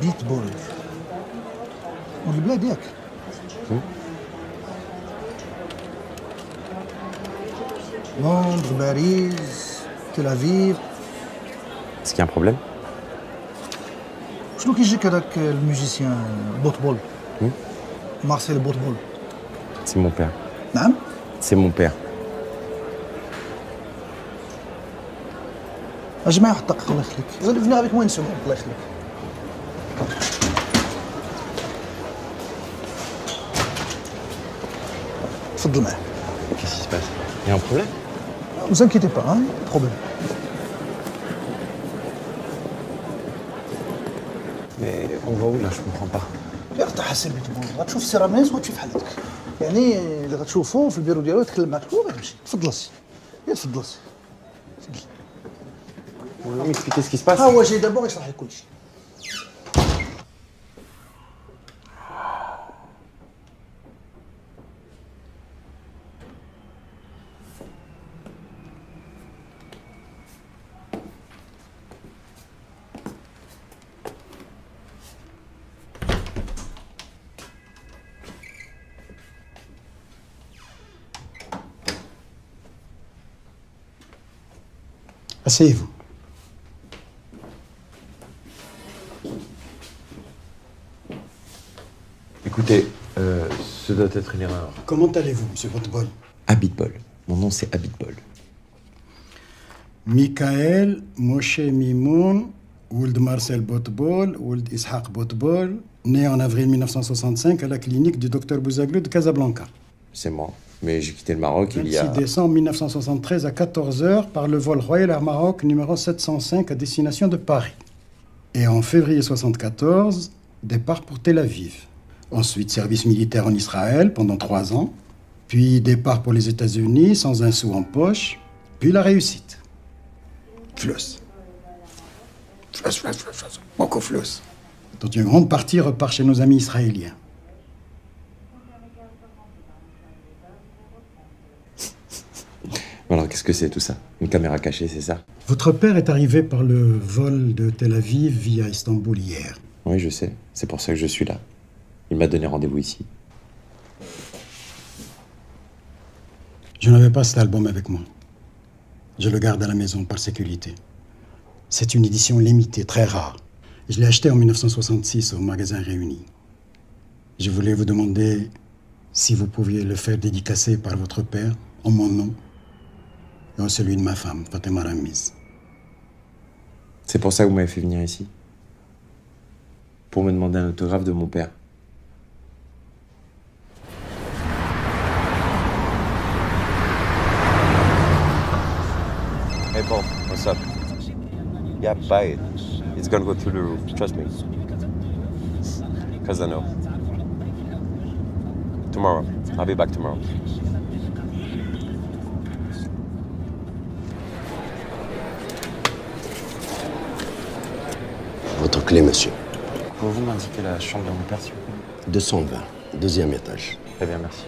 بيت بول والبلاد ياك لندن باريس تل افيف. Est-ce qu'il y a un problème? شنو كيجيك هذاك الموزيسيان بوتبول مارسيل بوتبول؟ C'est mon père. نعم C'est mon père. اجمع واحد الدقيقه الله يخليك غير فيني افيك موين سومون الله يخليك. تفضل معاه. Qu'est-ce qui se passe? Il y a un problème? Ne vous inquiétez pas, hein, pas de problème. Mais on va où là? Je comprends pas. غير تحسن بيتبول غتشوف سي راميس وتشوف حالتك يعني اللي غتشوفو في البيرو ديالو يتكلم معاك هو غيمشي. تفضل سي تفضل سي. Vous pouvez m'expliquer ce qui se passe? ها هو جاي دابا يشرح لك كلشي. Asseyez-vous. Écoutez, ce doit être une erreur. Comment allez-vous, monsieur Botbol? Abitbol. Mon nom c'est Abitbol. Michael Moshe Mimoun, Ould Marcel Botbol, Ould Ishaq Botbol, né en avril 1965 à la clinique du docteur Bouzaglou de Casablanca. C'est moi. Mais j'ai quitté le Maroc il y a... 26 décembre 1973 à 14h par le vol Royal Air Maroc numéro 705 à destination de Paris. Et en février 1974, départ pour Tel Aviv. Ensuite, service militaire en Israël pendant 3 ans. Puis départ pour les États-Unis sans un sou en poche. Puis la réussite. Flus. Flus. Beaucoup flus. Dont une grande partie repart chez nos amis israéliens. Alors qu'est-ce que c'est tout ça? Une caméra cachée, c'est ça? Votre père est arrivé par le vol de Tel Aviv via Istanbul hier. Oui, je sais. C'est pour ça que je suis là. Il m'a donné rendez-vous ici. Je n'avais pas cet album avec moi. Je le garde à la maison par sécurité. C'est une édition limitée, très rare. Je l'ai acheté en 1966 au magasin Réuni. Je voulais vous demander si vous pouviez le faire dédicacer par votre père, en mon nom, et en celui de ma femme, Fatima Ramiz. C'est pour ça que vous m'avez fait venir ici? Pour me demander un autographe de mon père? Hey Paul, what's up? Yeah, buy it. It's gonna go through the roof. Trust me. Cause I know. Tomorrow. I'll be back tomorrow. Votre clé, monsieur. Pouvez-vous m'indiquer la chambre de mon père, s'il vous plaît? 220, deuxième étage. Très bien, merci.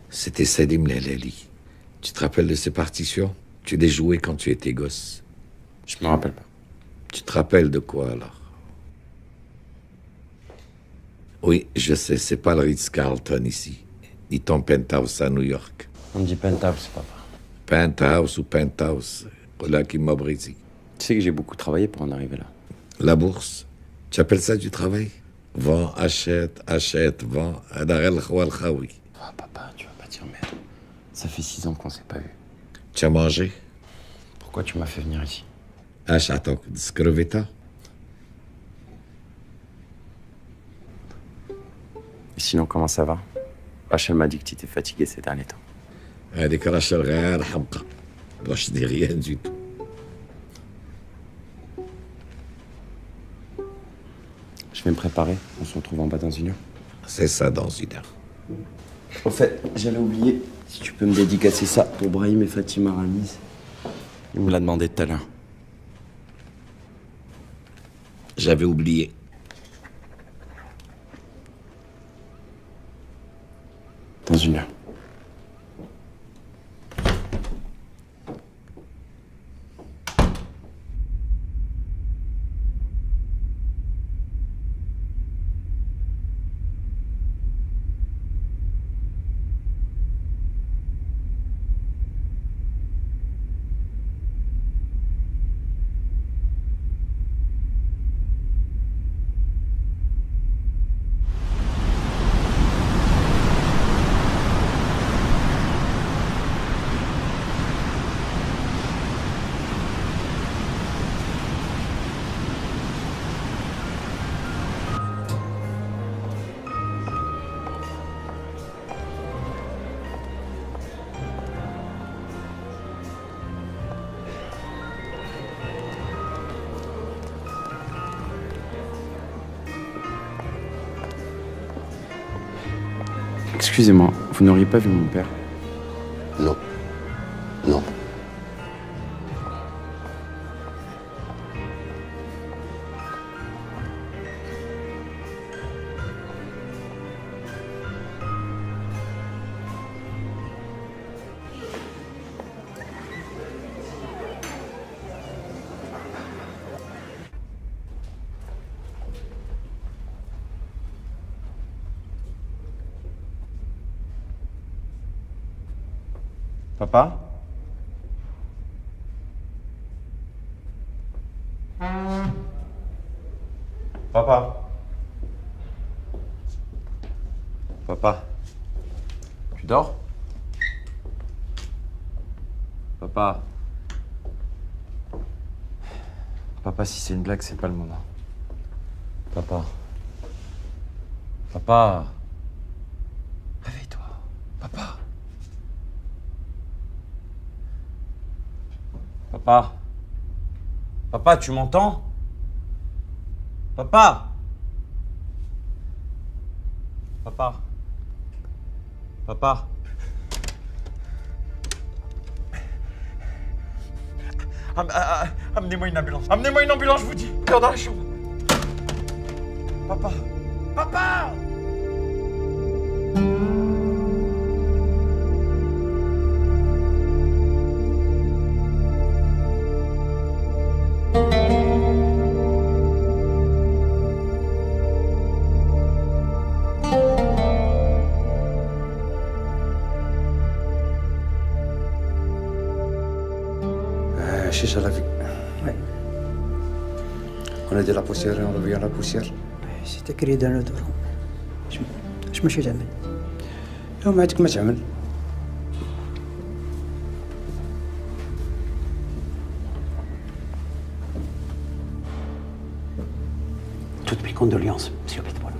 C'était Salim Lalali. Tu te rappelles de ces partitions? Tu les jouais quand tu étais gosse. Je me rappelle pas. Tu te rappelles de quoi alors? Oui, je sais, c'est pas le Ritz-Carlton ici, ni ton penthouse à New York. On me dit penthouse, papa. Penthouse ou penthouse, voilà qui m'a brisé. Tu sais que j'ai beaucoup travaillé pour en arriver là. La bourse, tu appelles ça du travail? Vends, achète, vends. Ah, papa, tu vas pas dire merde. Ça fait 6 ans qu'on s'est pas vu. Tu as mangé? Pourquoi tu m'as fait venir ici? Attends, discreveta. Et sinon, comment ça va? Rachel m'a dit que tu étais fatigué ces derniers temps. هذيك راشل غير حمقى. باش دي rien du tout. Je vais me préparer. On se retrouve en bas dans 1 heure. C'est ça dans 1 heure. Au fait, j'allais oublier. Si tu peux me dédicacer ça pour Brahim et Fatima Ramiz. Il me l'a demandé tout à l'heure. J'avais oublié. Dans 1 heure. Excusez-moi, vous n'auriez pas vu mon père? Non. Non. Papa? Papa? Papa? Tu dors? Papa? Papa, si c'est une blague, c'est pas le moment. Papa? Papa? Réveille-toi. Papa? Papa? Papa, tu m'entends? Papa? Papa? Papa? Amenez-moi une ambulance. Amenez-moi une ambulance, je vous dis. Cœur dans la chambre. Papa? Papa? Chiche à la vie. Ouais. On a de la poussière et on revient à la poussière. C'est écrit dans le Coran. Je ماشي تعمل. يوم عندك ما تعمل. Toutes mes condoléances, monsieur Pitbull.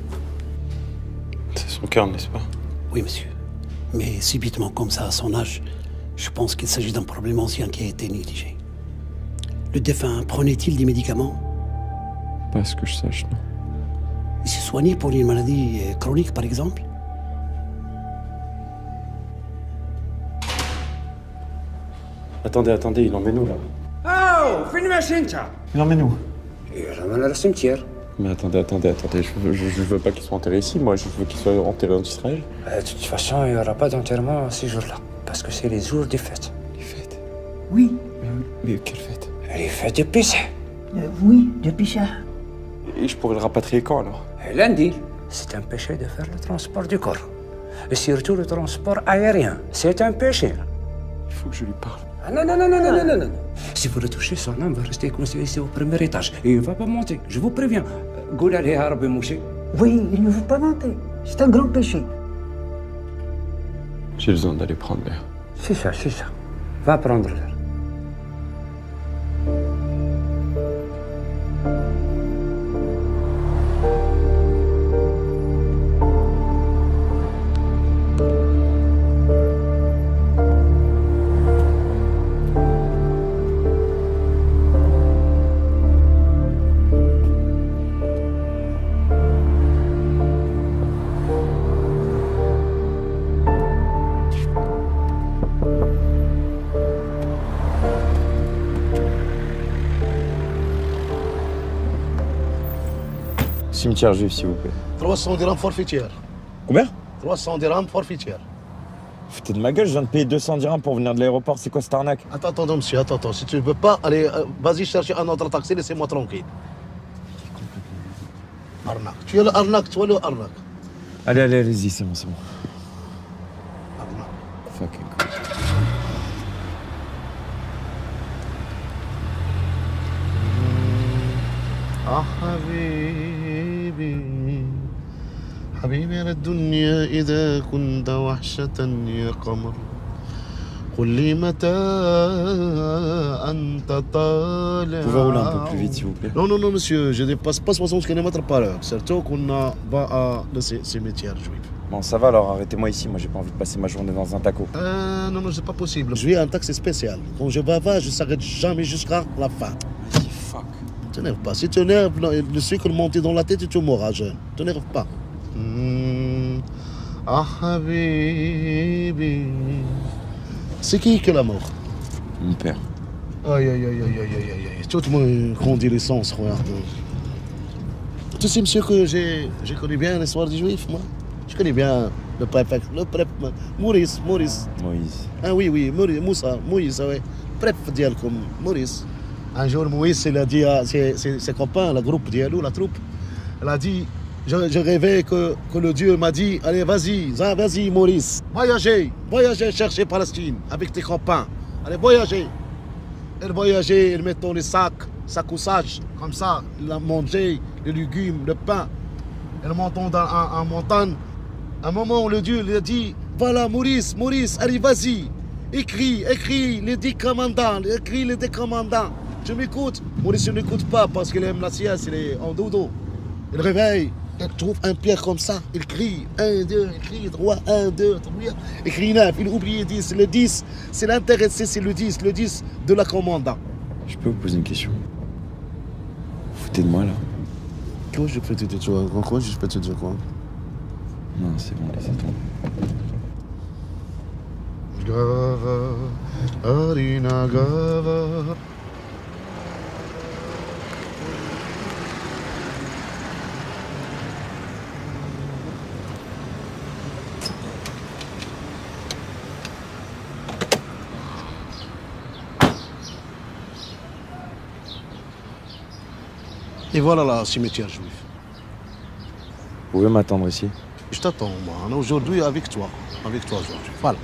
C'est son cœur, n'est-ce pas? Oui, monsieur. Mais subitement, comme ça, à son âge, je pense qu'il s'agit d'un problème ancien qui a été négligé. Le défunt prenait-il des médicaments? Pas à ce que je sache, non. Il s'est soigné pour une maladie chronique, par exemple? Attendez, il emmène où, là? Oh, فين ماشي انت؟ Il emmène où? يرمى على السمتير. Mais attendez, je veux pas qu'il soit enterré ici, moi, je veux qu'il soit enterré en Israël. De toute façon, il n'y aura pas d'enterrement ces jours-là, parce que c'est les jours des fêtes. Les fêtes? Oui, Mais quelle fête? Les fêtes de Pessah. oui, depuis ça. Et je pourrais le rapatrier quand, alors? Lundi, c'est un péché de faire le transport du corps. Et surtout le transport aérien. C'est un péché. Il faut que je lui parle. Ah, non, non, non, non, non, non, non, non. Si vous le touchez, son âme va rester coincée ici au premier étage. Et il ne va pas monter, je vous préviens. Goula les Arabes mouchés. Oui, il ne faut pas monter. C'est un grand péché. J'ai besoin d'aller prendre l'air. C'est ça, c'est ça. Va prendre l'air. Cimetière juif, s'il vous plaît. 300 dirhams forfaitaire. Combien? 300 dirhams forfaitaire. Foutez de ma gueule, je viens de payer 200 dirhams pour venir de l'aéroport. C'est quoi cette arnaque? Attends, monsieur, attends. Si tu ne veux pas, allez, vas-y chercher un autre taxi, laissez-moi tranquille. Arnaque. Tu es le arnaque, toi le arnaque. Allez, allez-y, c'est bon. Arnaque. Fucking cool. حبيبي حبيبي للدنيا إذا كنت وحشة يا قمر قل لي متى أنت طالع. Vous pouvez rouler un peu plus vite, s'il vous plaît. Non, monsieur, je dépasse pas 60 km par heure. Surtout qu'on va à le cimetière juif. Bon, ça va alors, arrêtez-moi ici. Moi, j'ai pas envie de passer ma journée dans un taco. Non, c'est pas possible. Je vais à un taxi spécial. Quand je vais, je s'arrête jamais jusqu'à la fin. Vas-y, fuck. T'énerve pas. Si tu énerves, le sucre monte dans la tête et tu mourras jeune. T'énerve pas. Ah, habibi. C'est qui est la mort? Mon père. Aïe. Toute mon condoléance, regarde. Tu sais, monsieur, que j'ai connu bien l'histoire des Juifs, moi. Je connais bien le prêtre, Maurice. Moïse. Ah oui, Moïse, oui. Prêtre ديالكم, Maurice. Un jour, Moïse, il a dit à ses copains, la troupe, il a dit, je rêvais que le Dieu m'a dit, allez, vas-y, Maurice, voyagez, chercher Palestine avec tes copains. Allez, voyagez. Il voyageait, il mettait dans les sacs, comme ça, il a mangé les légumes, le pain. Il montait en montagne. À un moment, le Dieu lui a dit, voilà, Maurice, allez, vas-y, écris les 10 commandants, Tu m'écoutes? Maurice ne m'écoute pas parce qu'il aime la sieste, il est en dodo. Il réveille, il trouve un pierre comme ça, il crie 1, 2, il crie 3, 1, 2, 3, il crie 9, il oublie 10. Le 10, c'est l'intéressé, c'est le 10 de la commandant. Je peux vous poser une question? Vous foutez de moi là? Quoi je peux te dire quoi? Je peux te dire quoi? Non, c'est bon, laissez tomber. Arina Gava. Et voilà le cimetière juif. Vous pouvez m'attendre ici? Je t'attends, moi. Aujourd'hui avec toi aujourd'hui. Voilà.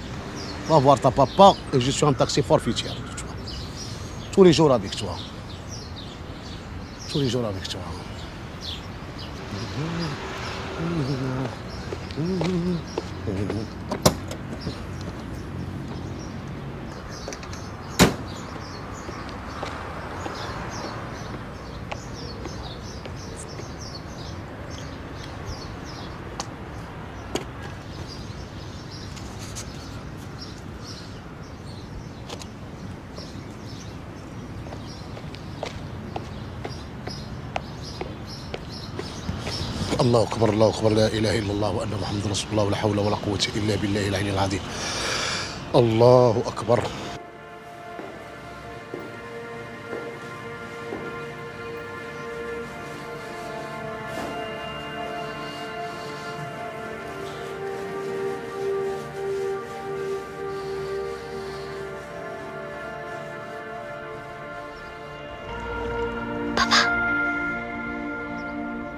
Va voir ta papa et je suis en taxi forfaitaire. Tous les jours avec toi. الله أكبر لا إله إلا الله وأن محمد رسول الله ولا حول ولا قوة إلا بالله العلي العظيم. الله أكبر.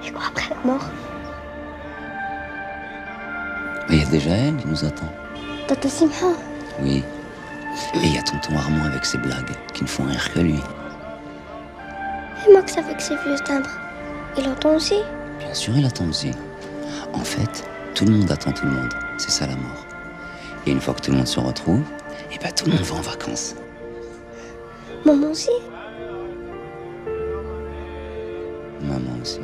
Et quoi après la mort? Il y a a déjà elle qui nous attend. Tata Simha. Oui. Et il y a tonton Armand avec ses blagues, qui ne font rire que lui. Et Max avec ses vieux timbres. Il entend aussi? Bien sûr, il attend aussi. En fait, tout le monde attend tout le monde. C'est ça la mort. Et une fois que tout le monde se retrouve, et ben tout le monde va en vacances. Maman aussi? Maman aussi.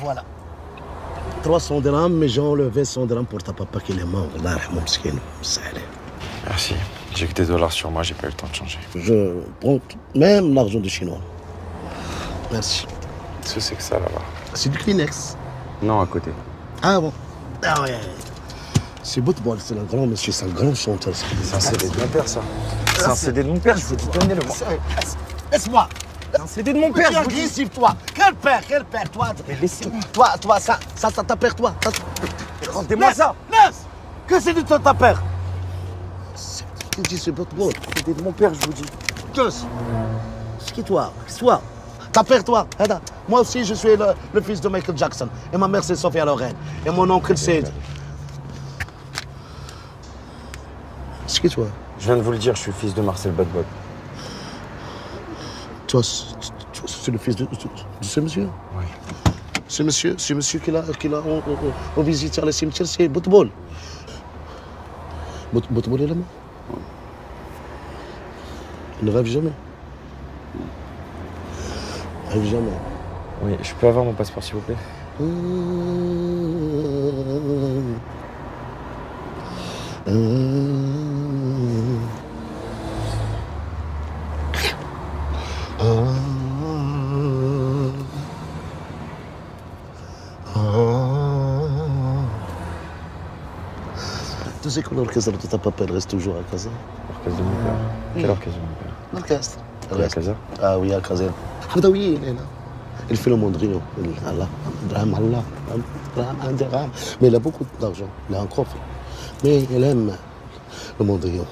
Voilà. 300 dirhams, mais j'ai enlevé 100 dirhams pour ta papa qui est mort. Allah yarhamou mskin. Merci. J'ai que des dollars sur moi, j'ai pas eu le temps de changer. Je prends même l'argent du chinois. Merci. Qu'est-ce que c'est que ça là-bas? C'est du Kleenex. Non, à côté. Ah bon. Ah ouais. C'est Boutbol, c'est un grand monsieur, c'est un grand chanteur. C'est un CD de mon père, ça. C'est un CD de mon père, je vous dis, donnez-le moi. Laisse-moi. C'est un CD de mon père, je vous dis. Agressif, toi. Quel père, toi. Mais laissez-moi. Toi, ça ta père, toi. Rendez-moi ça. Laisse. Que c'est de ta père? Tu dis c'est Boutbol. CD de mon père, je vous dis. Tous. C'est qui toi? Toi. Ta père, toi. Moi aussi, je suis le fils de Michael Jackson. Et ma mère, c'est Sophia Loren. Et mon oncle, c'est... C'est qui toi? Je viens de vous le dire, je suis le fils de Marcel Bodbod. Toi, c'est le fils de ce monsieur? Oui. Ce monsieur on visite le cimetière, c'est Boutbol. Boutbol est là-bas? Il ne rêve jamais. Il ne rêve jamais. Oui, je peux avoir mon passeport, s'il vous plaît? Tu sais que l'orchestre de ta papa reste toujours à Casa? L'orchestre de mon père. Quel orchestre de mon père? L'orchestre. À Casa? Ah oui, à Casa. Hamdawi, il fait le Mondrio. Allah. Mais il a beaucoup d'argent. Il a un coffre. Mais il aime le Mondrio.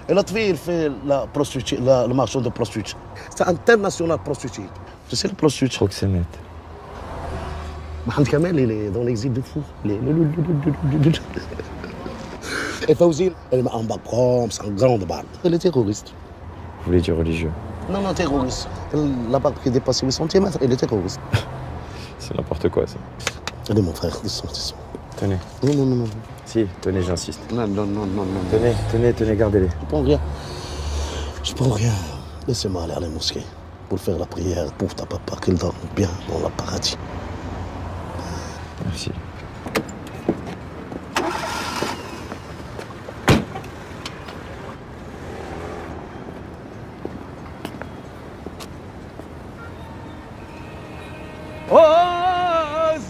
Et l'autre fille, il fait le marchand de prostituées. C'est international prostituée. Tu sais le prostituée? Proxénète. Mohamed Kamel, il est dans l'exil de fou. Et Fawzi, elle m'a un bac c'est un grand barbe. Elle est terroriste. Vous voulez dire religieux? Non, terroriste. La barbe qui dépasse 8 cm, elle est terroriste. C'est n'importe quoi, ça. Allez, mon frère, descends. Tenez. Non. Si, tenez, j'insiste. Non. Tenez, gardez-les. Je prends rien. Laissez-moi aller à la mosquée pour faire la prière pour ta papa, qu'il dorme bien dans le paradis. Merci.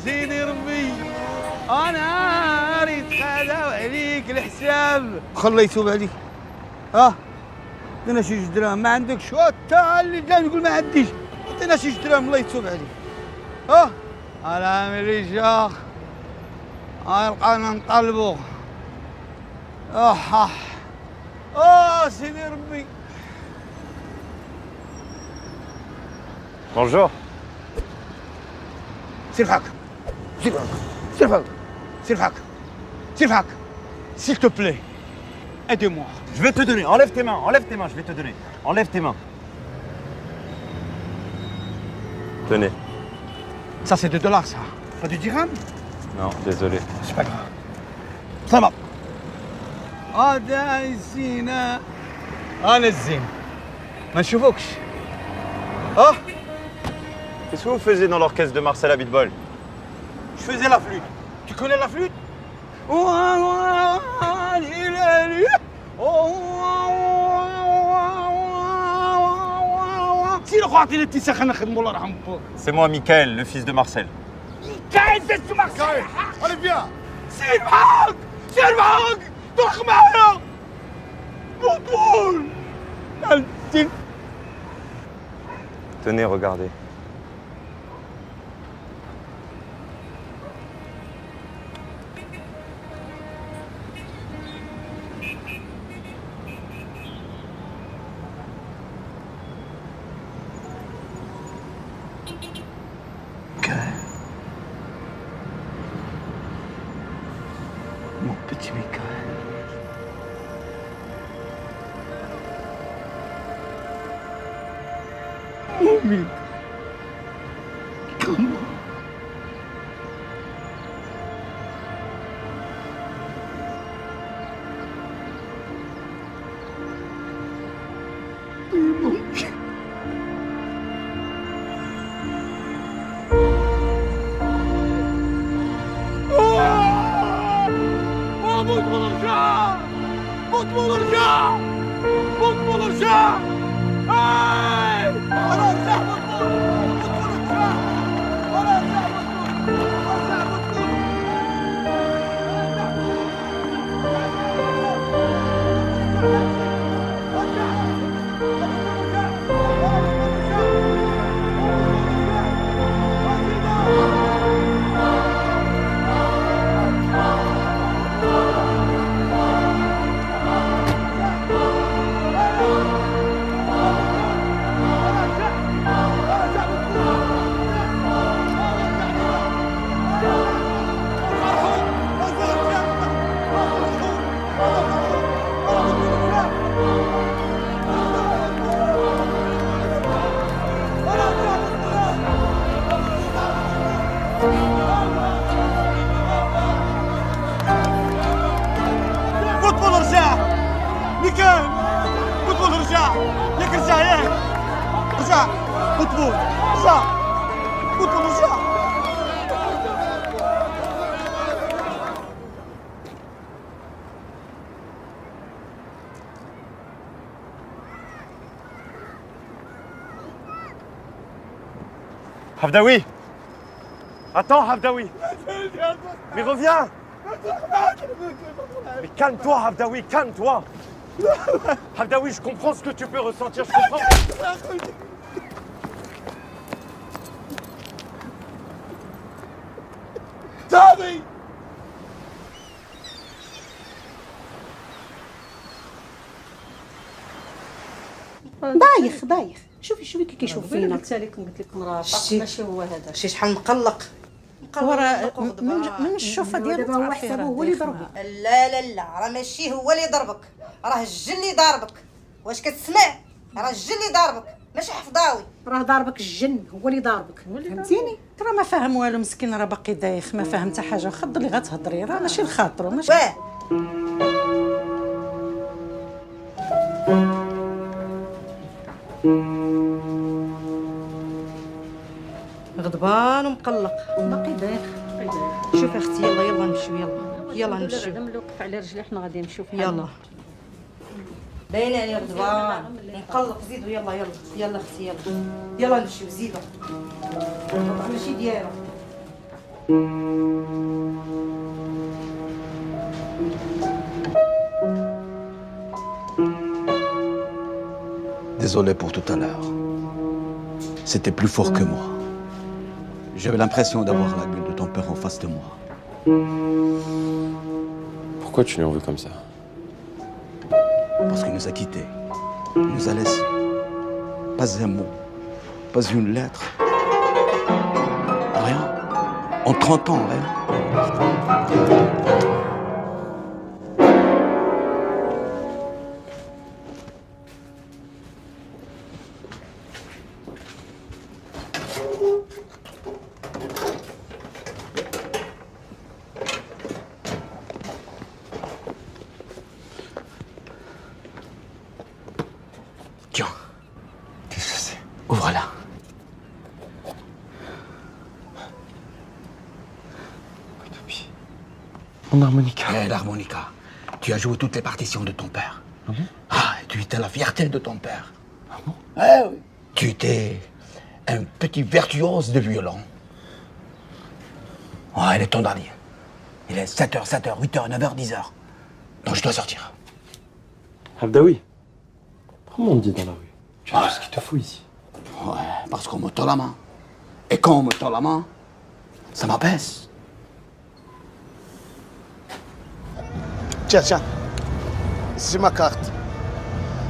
سيدي ربي انا اريد خذاو عليك الحساب خليه يتوب عليك عطينا شي 2 دراهم ما عندكش تا اللي جا نقول ما عنديش عطينا شي 2 دراهم الله يتوب عليك انا ملي جا يلقانا نطلبو سيدي ربي Bonjour. Sylvain, s'il te plaît, aide-moi. Je vais te donner, enlève tes mains, je vais te donner. Enlève tes mains. Tenez. Ça, c'est 2 dollars, ça. Pas du dirham? Non, désolé. C'est pas grave. Ça va. هذا نسينا انا الزين ما نشوفوكش Qu'est-ce que vous faisiez dans l'orchestre de Marcel Abitbol? Je faisais la flûte. Tu connais la flûte? C'est moi, Michael, le fils de Marcel. Michael, fils de Marcel! Allez, viens! Sylvain! ضخ معايا بطول Tenez, regardez. Mon petit Michael. Mon Mick. Comment? Hafdaoui! Attends, Hafdaoui! Mais reviens! Mais calme-toi, Hafdaoui, calme-toi! Hafdaoui, je comprends ce que tu peux ressentir, je comprends. Tommy! بايخ شوفي كي كيشوف فينا قلت لكم راه شتي؟ ماشي هو هذا شي شحال مقلق من الشوفه ديالو دابا هو حسابه هو اللي ضربك لا راه ماشي هو اللي ضربك راه الجن اللي ضاربك واش كتسمع راه الجن اللي ضاربك ماشي حفظاوي راه ضاربك الجن هو اللي ضاربك فهمتيني راه ما فاهم والو مسكين راه باقي دايخ ما فاهم حتى حاجه خض اللي غتهضري راه ماشي لخاطرو ماشي غضبان ومقلق باقي دايخ شوف اختي يلا نمشيو يلا نمشيو نوقف على رجلي حنا غادي نمشيو يلا باين عليه غضبان مقلق زيدوا يلا اختي يلا نمشيو زيدوا ماشي ديالو Désolé pour tout à l'heure. C'était plus fort que moi. J'avais l'impression d'avoir la gueule de ton père en face de moi. Pourquoi tu lui en veux comme ça? Parce qu'il nous a quittés. Il nous a laissés. Pas un mot. Pas une lettre. Rien. En 30 ans, rien. Tiens. Qu'est-ce que c'est? Ouvre-la. Mon harmonica. L'harmonica. Tu as joué toutes les partitions de ton père. Ah bon? Ah, tu étais la fierté de ton père. Ah bon? Oui. Tu étais un petit virtuose de violon. Ouais, il est ton dernier. Il est 7h, 8h, 9h, 10h. Donc je dois sortir. Hafdaoui, comment on dit dans la rue? Tu as tout ce qu'il te faut ici. Ouais, parce qu'on me tend la main. Et quand on me tend la main, ça m'apaise. Tiens. C'est ma carte.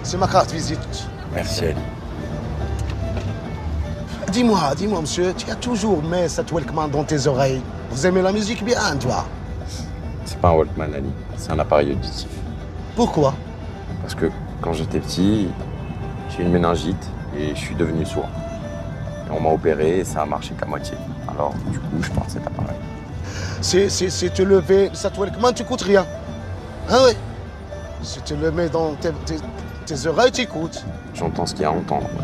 C'est ma carte visite. Merci, Ali. Dis-moi, monsieur, tu as toujours mis cette welcome dans tes oreilles. Vous aimez la musique bien, toi? C'est pas un Walkman, Ali. C'est un appareil auditif. Pourquoi? Parce que quand j'étais petit, j'ai eu une méningite et je suis devenu sourd. Et on m'a opéré et ça a marché qu'à moitié. Alors, du coup, je porte cet appareil. Si tu le mets, cette Walkman, tu coûtes rien. Ah oui. Si tu le mets dans tes oreilles, tu écoutes. J'entends ce qu'il y a à entendre, moi.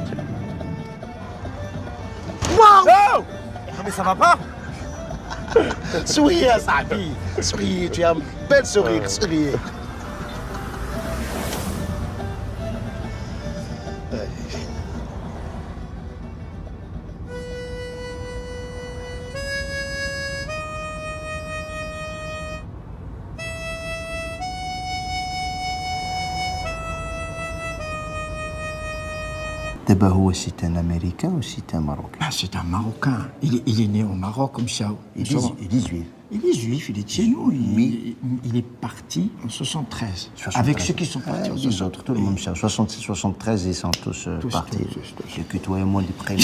Waouh! Non mais ça va pas? Souriez, Sabi. Souriez, tu as un bel sourire, souriez. D'abord, c'est un Américain ou c'est un Marocain? Ah, c'est un Marocain. Il est né au Maroc comme ça. Il est juif. Il est juif, il est de chez nous. Il est parti en 73. Avec ceux qui sont partis en Les 73. autres, tout le monde. 66, 73, ils sont tous partis. J'ai que toi et moi, les prénoms.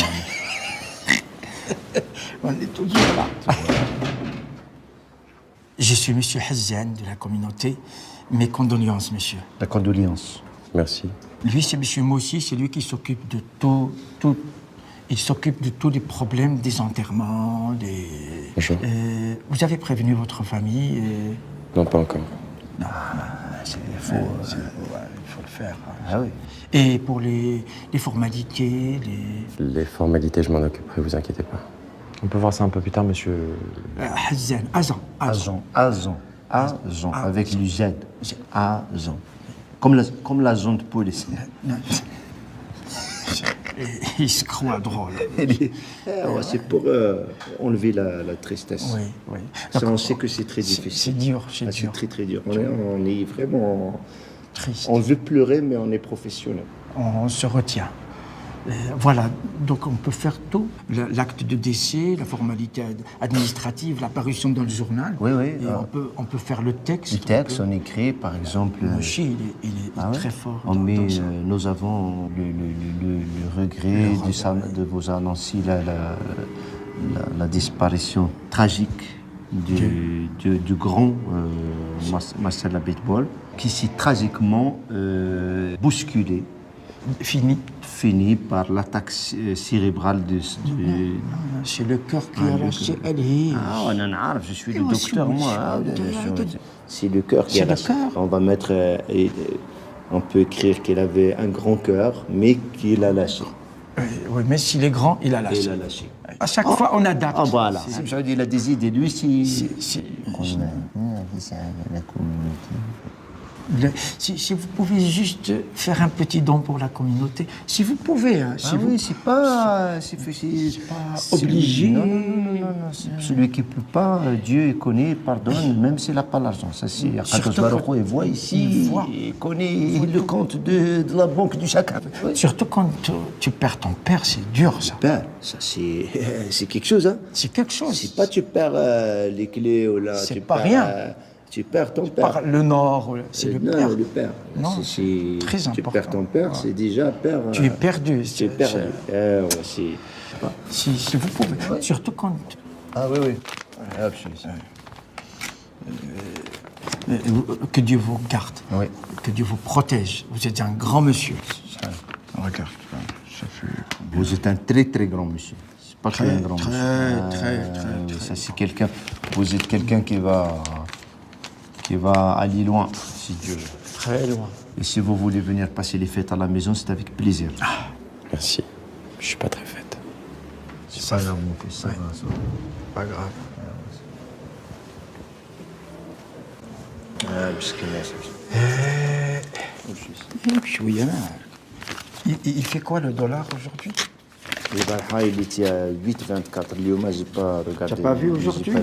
On est tous là. Je suis monsieur Hazan de la communauté. Mes condoléances, monsieur. La condoléance. Merci. Lui, c'est monsieur Moussi, c'est lui qui s'occupe de tout. Il s'occupe de tous les problèmes des enterrements, des... Bonjour. Vous avez prévenu votre famille Non, pas encore. Non, il faut le faire. Ah oui. Et pour les formalités, Les formalités, je m'en occuperai, vous inquiétez pas. On peut voir ça un peu plus tard, monsieur... Azan. Avec le Z. Azan. Comme la zone de police. Il se croit drôle. C'est pour enlever la tristesse. Oui. Ça, on sait que c'est très difficile. C'est dur, c'est très dur. On est vraiment triste. On veut pleurer, mais on est professionnel. On se retient. Voilà, donc on peut faire tout. L'acte de décès, la formalité administrative, la parution dans le journal. Oui. Et on peut faire le texte. Le texte, on écrit, par exemple... Mochi, il est très fort. Nous avons le regret de vous annoncer la disparition tragique du grand Marcel Abitbol, qui s'est tragiquement bousculé. Fini par l'attaque cérébrale c'est le cœur qui a lâché. Je suis le docteur, moi. C'est le cœur qui a lâché. On va mettre... on peut écrire qu'il avait un grand cœur, mais qu'il a lâché. Oui, mais s'il est grand, il a lâché. À chaque fois, on adapte. Ah, voilà. Il a des idées. Lui, Si vous pouvez juste faire un petit don pour la communauté, si vous pouvez. C'est pas obligé. Non. Celui qui ne peut pas, Dieu connaît, pardonne, même s'il n'a pas l'argent. Ça, c'est Akadosh Baruch Hu, il voit ici, il connaît le compte de la banque du chacun. Surtout quand tu perds ton père, c'est dur, ça. Ça, c'est quelque chose, hein. C'est quelque chose. C'est pas tu perds les clés ou là. C'est pas rien. Tu perds ton père. Le Nord, c'est le père. Le père. Non, c'est très important. Tu perds ton père, c'est déjà perdre. Tu es perdu. Tu es perdu. Si vous pouvez. Surtout quand... Ah oui. Que Dieu vous garde. Oui. Que Dieu vous protège. Vous êtes un grand monsieur. Regarde, ça fait... Vous êtes un très très grand monsieur. C'est pas un grand monsieur. Très. Ça, c'est quelqu'un... Vous êtes quelqu'un qui va aller loin, si Dieu veut. Très loin. Et si vous voulez venir passer les fêtes à la maison, c'est avec plaisir. Merci. Je suis pas très faite. C'est pas grave, mon fils. Ça va. Pas grave. Il fait quoi le dollar aujourd'hui? Le Barha, il était à 8,24. Lyoma, j'ai pas regardé. T'as pas vu aujourd'hui?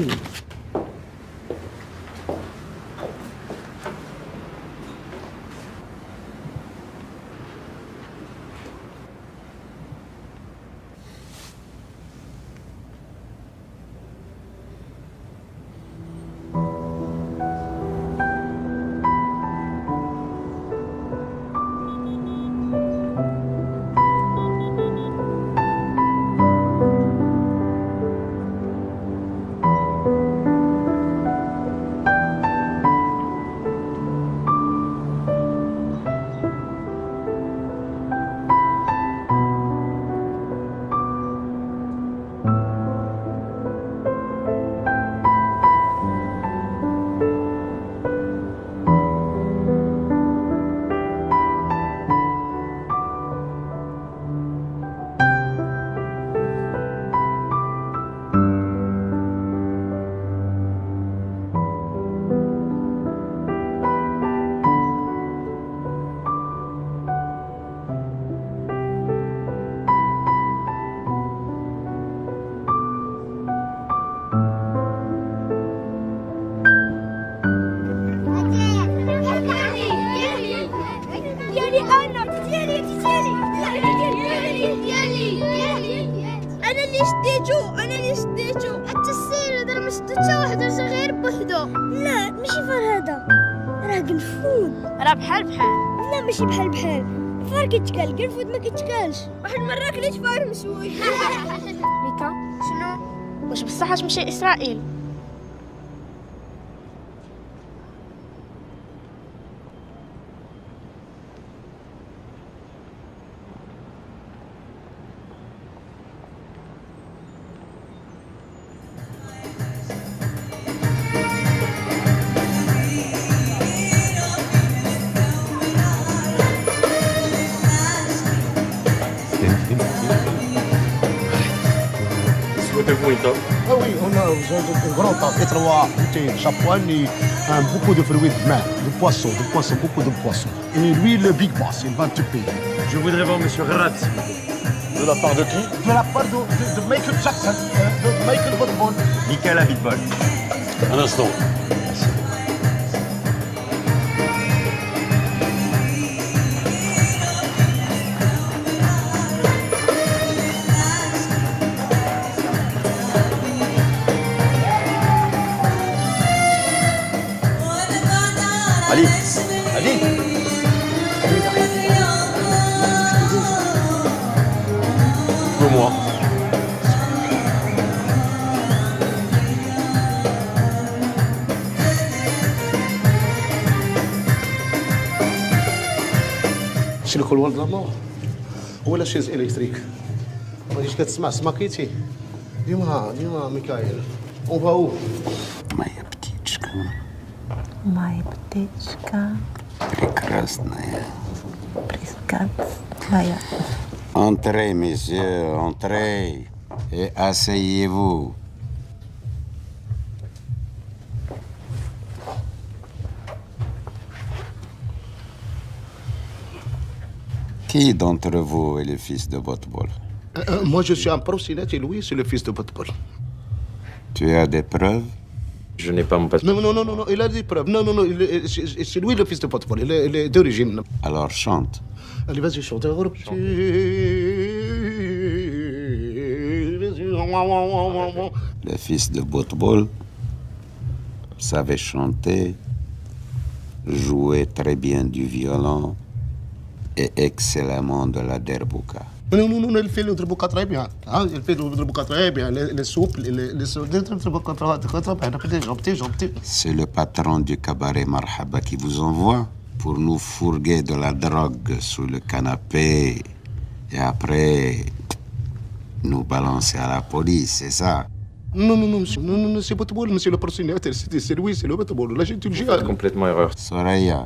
راه بحال بحال. لا ماشي بحال بحال. الفار كيتكال كاع الفود ما كيتكالش. واحد المره كليت فار مسوي. ميكا شنو؟ واش بصح تمشي اسرائيل؟ Souhaitez-vous une table? Ah oui, on a un grand tas, étroit, chapoine, beaucoup de fruits de mer, de poissons, beaucoup de poissons. Et lui, le big boss, il va te payer. Je voudrais voir Monsieur Rarat. De la part de qui? De la part de Michael Jackson, de Michael Woodball. Michael Abitbol. Un instant. Ali, Ali. Moi. شي الكولوان د لا مور ولا شيز الكتريك مانيش كتسمع سماكيتي ديما ميكائيل اون فاو Моя птичка, Моя птичка, прекрасная. прекрасная. Entrez, messieurs, entrez et asseyez-vous. Qui d'entre vous est le fils de Botbol? Moi, je suis un proxénète et Louis, c'est le fils de Botbol. Tu as des preuves? Je n'ai pas mon passeport. Non, il a des preuves. Non, c'est lui le fils de Botbol, il est d'origine. Alors chante. Allez, vas-y, chante. Le fils de Botbol savait chanter, jouait très bien du violon et excellemment de la derbouka. Non, il fait le derbouka très bien. Il fait le derbouka très bien. Les soupes, C'est le patron du cabaret Marhaba qui vous envoie pour nous fourguer de la drogue sous le canapé et après nous balancer à la police, c'est ça? Non, c'est Botbol, monsieur le proxénète. C'est lui, c'est le Botbol. Là, j'ai tout le Faites complètement erreur. Soraya,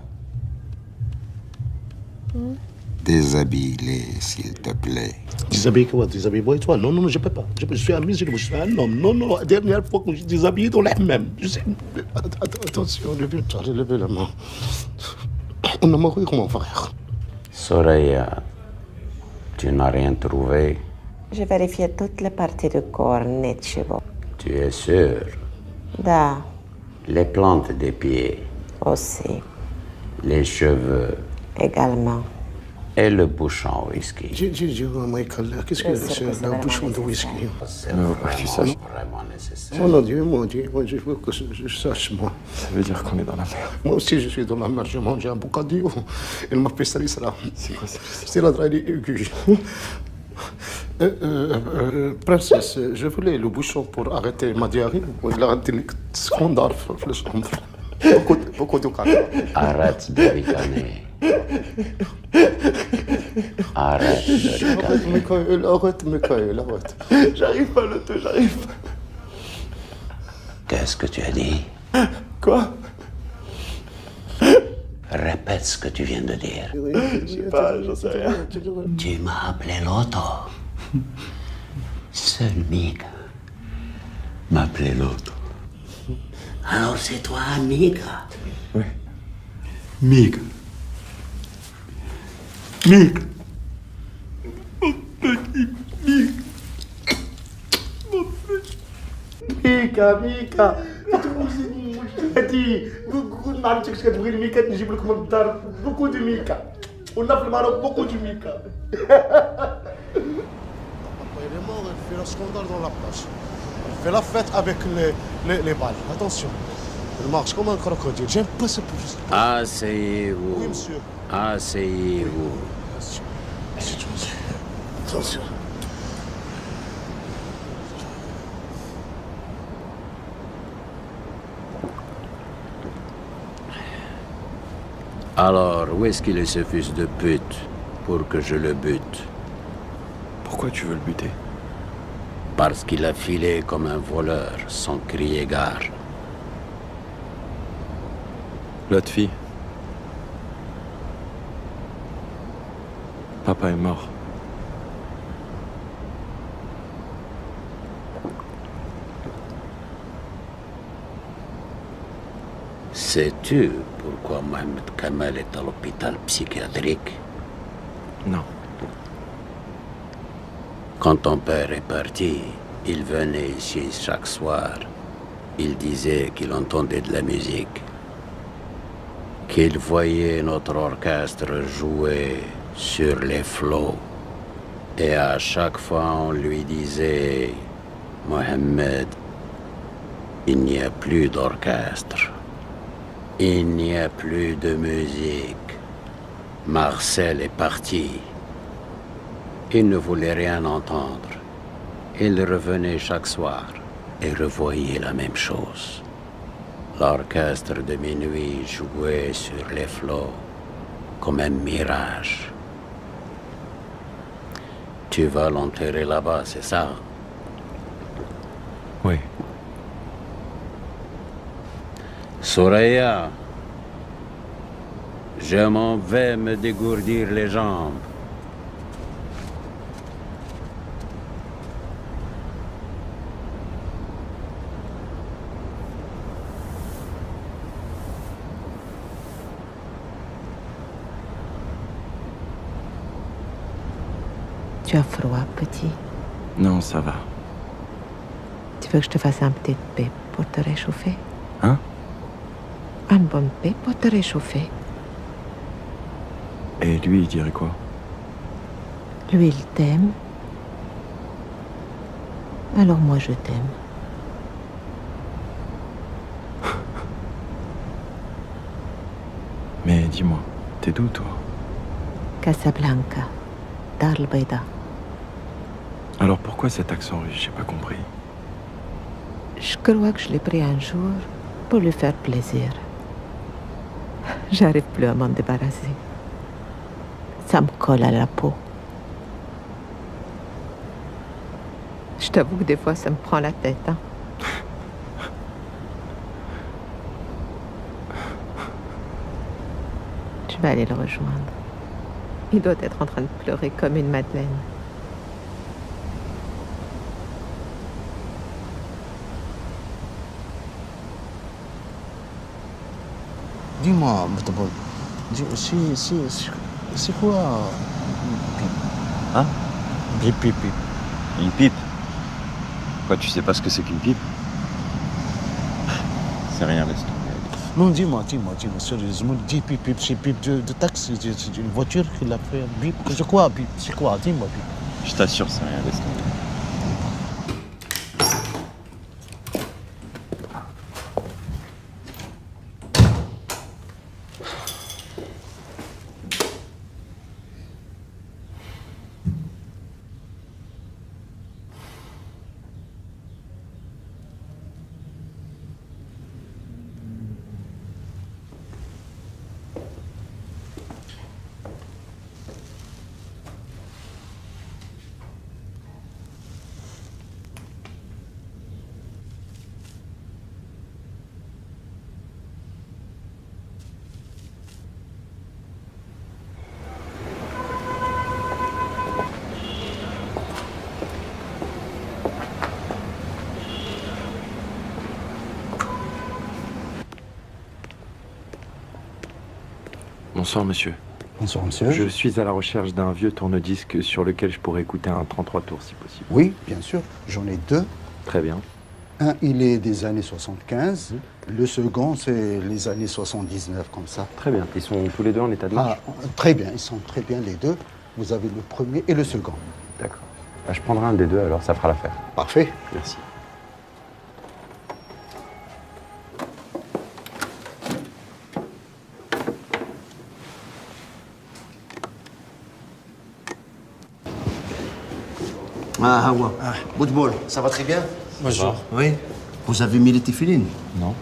déshabille-les, s'il te plaît. Déshabille quoi? Déshabille-moi et toi? Non, je peux pas. Je suis un musulman, je suis un homme. Non, la dernière fois que je suis déshabillé dans l'air même. Je sais. Attention, levez la main. On a mouru comme mon frère. Soraya, tu n'as rien trouvé? J'ai vérifié toutes les parties du corps nettes chez vous. Tu es sûr? Da, Les plantes des pieds, aussi, les cheveux également. et le bouchon whisky. Michael, qu'est-ce que c'est le bouchon de whisky? Ne veux pas que tu saches. Vraiment nécessaire. Oh mon Dieu, moi, je veux que je sache, moi. Ça veut dire qu'on est dans la merde. Moi aussi, je suis dans la merde. J'ai mangé un bocadillo. Il m'a fait salir ça. C'est quoi ça? C'est la draille aiguë. Princesse, je voulais le bouchon pour arrêter ma diarrhée. Il a arrêté le scandale. Beaucoup de caca. Arrête de ricaner. Arrête de ricaner. Arrête. J'arrive pas le tout, j'arrive pas. Qu'est-ce que tu as dit? Quoi? Répète ce que tu viens de dire. Je sais pas, j'en sais rien. Tu m'as appelé Loto. Seul Mika m'appelait Loto. Alors c'est toi, Mika? Oui. Mika. Mika. Mon petit Mika. Mika. Beaucoup de Mika. On a fait le Maroc beaucoup de Mika. Il est mort, il fait le scandale dans la plage. Il fait la fête avec les balles. Attention. Il marche comme un crocodile. J'aime pas ce plus. Asseyez-vous. Oui, monsieur. Asseyez-vous. Attention. Alors, où est-ce qu'il est ce fils de pute pour que je le bute? Pourquoi tu veux le buter? Parce qu'il a filé comme un voleur, sans crier gare. L'autre fille. Papa est mort. Sais-tu pourquoi Mohamed Kamal est à l'hôpital psychiatrique? Non. Quand ton père est parti, il venait ici chaque soir. Il disait qu'il entendait de la musique, qu'il voyait notre orchestre jouer sur les flots. Et à chaque fois, on lui disait, Mohamed, il n'y a plus d'orchestre. Il n'y a plus de musique. Marcel est parti. Il ne voulait rien entendre. Il revenait chaque soir et revoyait la même chose. L'orchestre de minuit jouait sur les flots comme un mirage. Tu vas l'enterrer là-bas, c'est ça? Oui. Soraya, je m'en vais me dégourdir les jambes. Tu as froid, petit? Non, ça va. Tu veux que je te fasse un petit pipe pour te réchauffer? Hein? Un bon pipe pour te réchauffer. Et lui, il dirait quoi? Lui, il t'aime. Alors moi, je t'aime. Mais dis-moi, t'es d'où, toi? Casablanca, Dar el Beida. Alors pourquoi cet accent russe? J'ai pas compris. Je crois que je l'ai pris un jour pour lui faire plaisir. J'arrive plus à m'en débarrasser. Ça me colle à la peau. Je t'avoue que des fois, ça me prend la tête, hein. Je vais aller le rejoindre. Il doit être en train de pleurer comme une madeleine. Dis-moi, c'est quoi Hein? Bip, bip, bip. Une pipe? Quoi, tu sais pas ce que c'est qu'une pipe? C'est rien, laisse tomber. Non, dis-moi, sérieusement, dis bip, bip, c'est bip de taxi, c'est une voiture qui l'a fait, bip, c'est quoi, bip, c'est quoi, dis-moi, bip. Je t'assure, c'est rien, laisse tomber. Bonsoir, monsieur. Bonsoir, monsieur. Je suis à la recherche d'un vieux tourne-disque sur lequel je pourrais écouter un 33 tours, si possible. Oui, bien sûr. J'en ai deux. Très bien. Un, il est des années 75. Le second, c'est les années 79, comme ça. Très bien. Ils sont tous les deux en état de marche? Très bien. Ils sont très bien, les deux. Vous avez le premier et le second. D'accord. Bah, je prendrai un des deux, alors ça fera l'affaire. Parfait. Merci. Ah, Hawa. Boutboul, ça va très bien? Bonjour. Oui. Vous avez mis les téfilines? Non.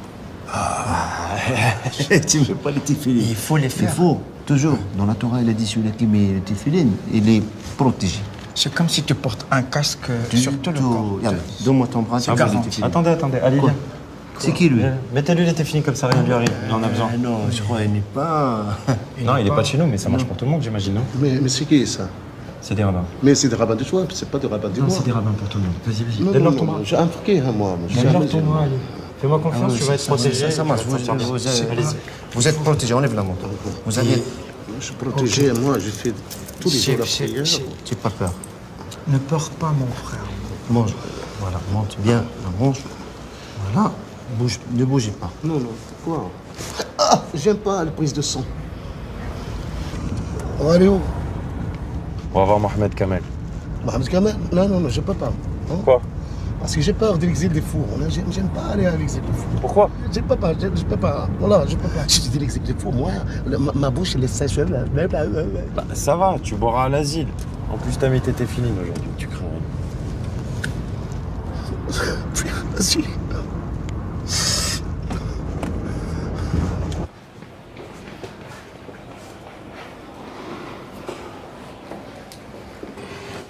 Tu ne veux pas les téfilines? Il faut les faire. Il faut, toujours. Dans la Torah, il a dit celui qui met les téfilines, il est protégé. C'est comme si tu portes un casque sur tout le corps. Regarde, donne-moi ton bras. C'est garanti. Attendez, allez, viens. C'est qui, lui? Mettez-lui les téfilines comme ça, rien ne lui arrive. Il en a besoin. Non, je crois qu'il n'est pas... Non, il n'est pas de chez nous, mais ça marche pour tout le monde, j'imagine, non? Mais c'est qui, ça? C'est des rabbins. Mais c'est des rabbins de toi, c'est pas des rabbins de moi. Non, c'est des rabbins pour tout le monde. Vas-y. Non, Donne-leur ton bras. j'ai un truqué, moi. Donne-leur ton bras, allez. Fais-moi confiance, tu vas être protégé. Ça marche. Vous êtes protégé, enlève la montre. Vous allez... Je suis protégé, moi, je fais tous les jours la prière. Tu n'as pas peur. Ne peur pas, mon frère. Mange. Voilà, monte bien la manche. Voilà. Bouge, ne bougez pas. Non, pourquoi? Ah, j'aime pas la prise de sang. On va aller où? On va voir Mohamed Kamel. Mohamed Kamel? Non, je peux pas. Pourquoi? Parce que j'ai peur de l'exil des fous. J'aime pas aller à l'exil des fous. Pourquoi? Je peux pas. Voilà, je peux pas. Si je dis l'exil des fous, moi, ma bouche, elle est sèche. Bah, ça va, tu boiras à l'asile. En plus, t'as mis tes téfilines aujourd'hui, tu crains rien. Vas-y.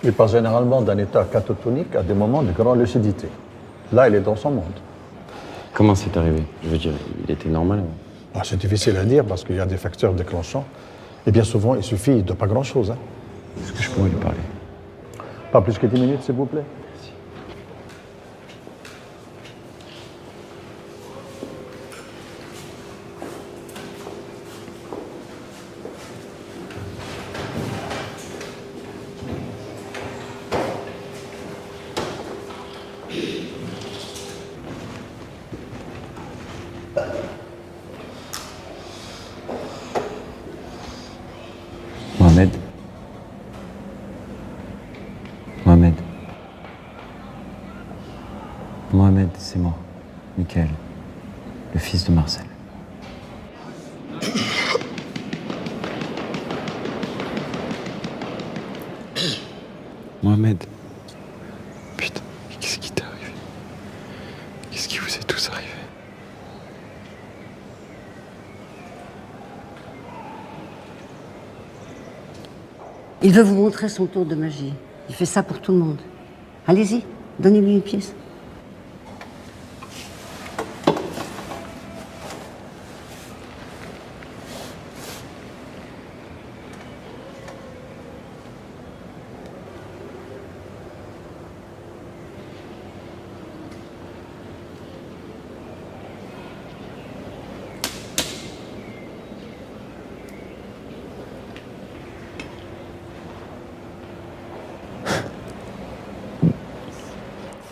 Il passe généralement d'un état catatonique à des moments de grande lucidité. Là, il est dans son monde. Comment c'est arrivé? Je veux dire, il était normal. C'est difficile à dire parce qu'il y a des facteurs déclenchants. Et bien souvent, il suffit de pas grand-chose. Est-ce que je pourrais lui parler? Pas plus que 10 minutes, s'il vous plaît. Mohamed, c'est moi, Michael, le fils de Marcel. Mohamed, putain, qu'est-ce qui t'est arrivé? Qu'est-ce qui vous est tous arrivé? Il veut vous montrer son tour de magie. Il fait ça pour tout le monde. Allez-y, donnez-lui une pièce.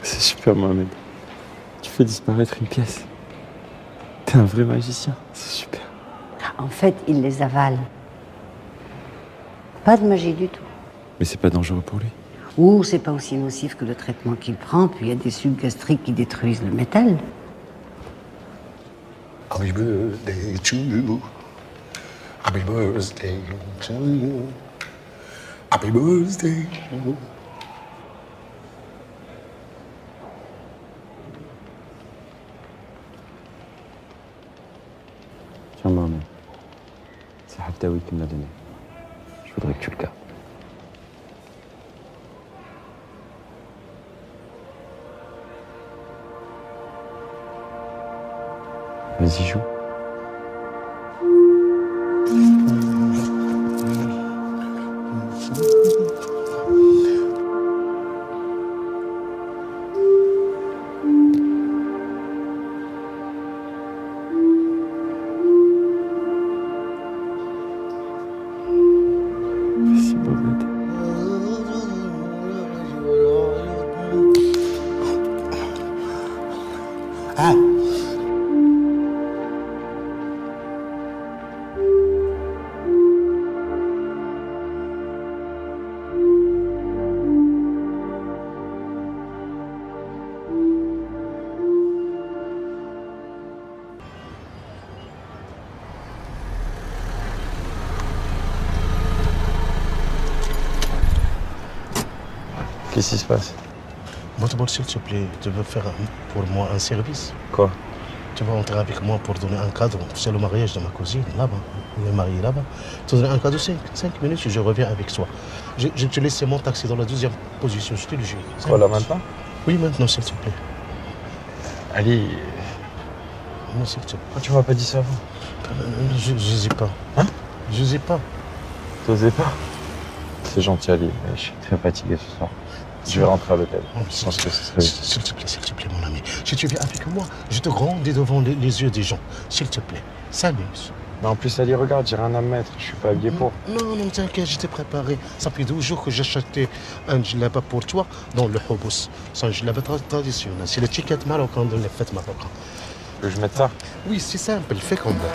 C'est super, Mohamed. Tu fais disparaître une pièce. T'es un vrai magicien, c'est super. En fait, il les avale. Pas de magie du tout. Mais c'est pas dangereux pour lui. Ou c'est pas aussi nocif que le traitement qu'il prend, puis il y a des sucs gastriques qui détruisent le métal. Happy birthday to you. Happy birthday to you. Happy birthday to you. Tiens, Mohamed. C'est Haftaoui qui me l'a donné. Je voudrais que tu le gardes. Vas-y, joue. Merci, Mohamed. Ah. Qu'est-ce qui se passe? Botbol, s'il te plaît, tu veux faire pour moi un service? Quoi? Tu vas entrer avec moi pour donner un cadeau. C'est le mariage de ma cousine, là-bas. On est mariés là-bas. Tu donnes un cadeau, 5 minutes et je reviens avec toi. Je te laisse mon taxi dans la 12e position, je te le jure. Quoi, là maintenant? Oui, maintenant, s'il te plaît. Ali. Non, s'il te plaît. Pourquoi tu m'as pas dit ça avant? Je sais pas. Hein? Je sais pas. T'osais pas? C'est gentil, Ali, mais je suis très fatigué ce soir. Je vais rentrer à l'hôtel. Je pense que ce serait... S'il te plaît, mon ami. Si tu viens avec moi, je te grandis devant les yeux des gens. S'il te plaît, s'amuse. Mais en plus, Ali, regarde, j'ai rien à me mettre. Je suis pas habillé pour. Non, t'inquiète, je t'ai préparé. Ça fait 12 jours que j'ai acheté un djellaba pour toi dans le Hobous. C'est un djellaba traditionnel. C'est l'étiquette marocaine de la fête marocaine. Tu veux que je mette ça? Oui, c'est simple, fais comme ça.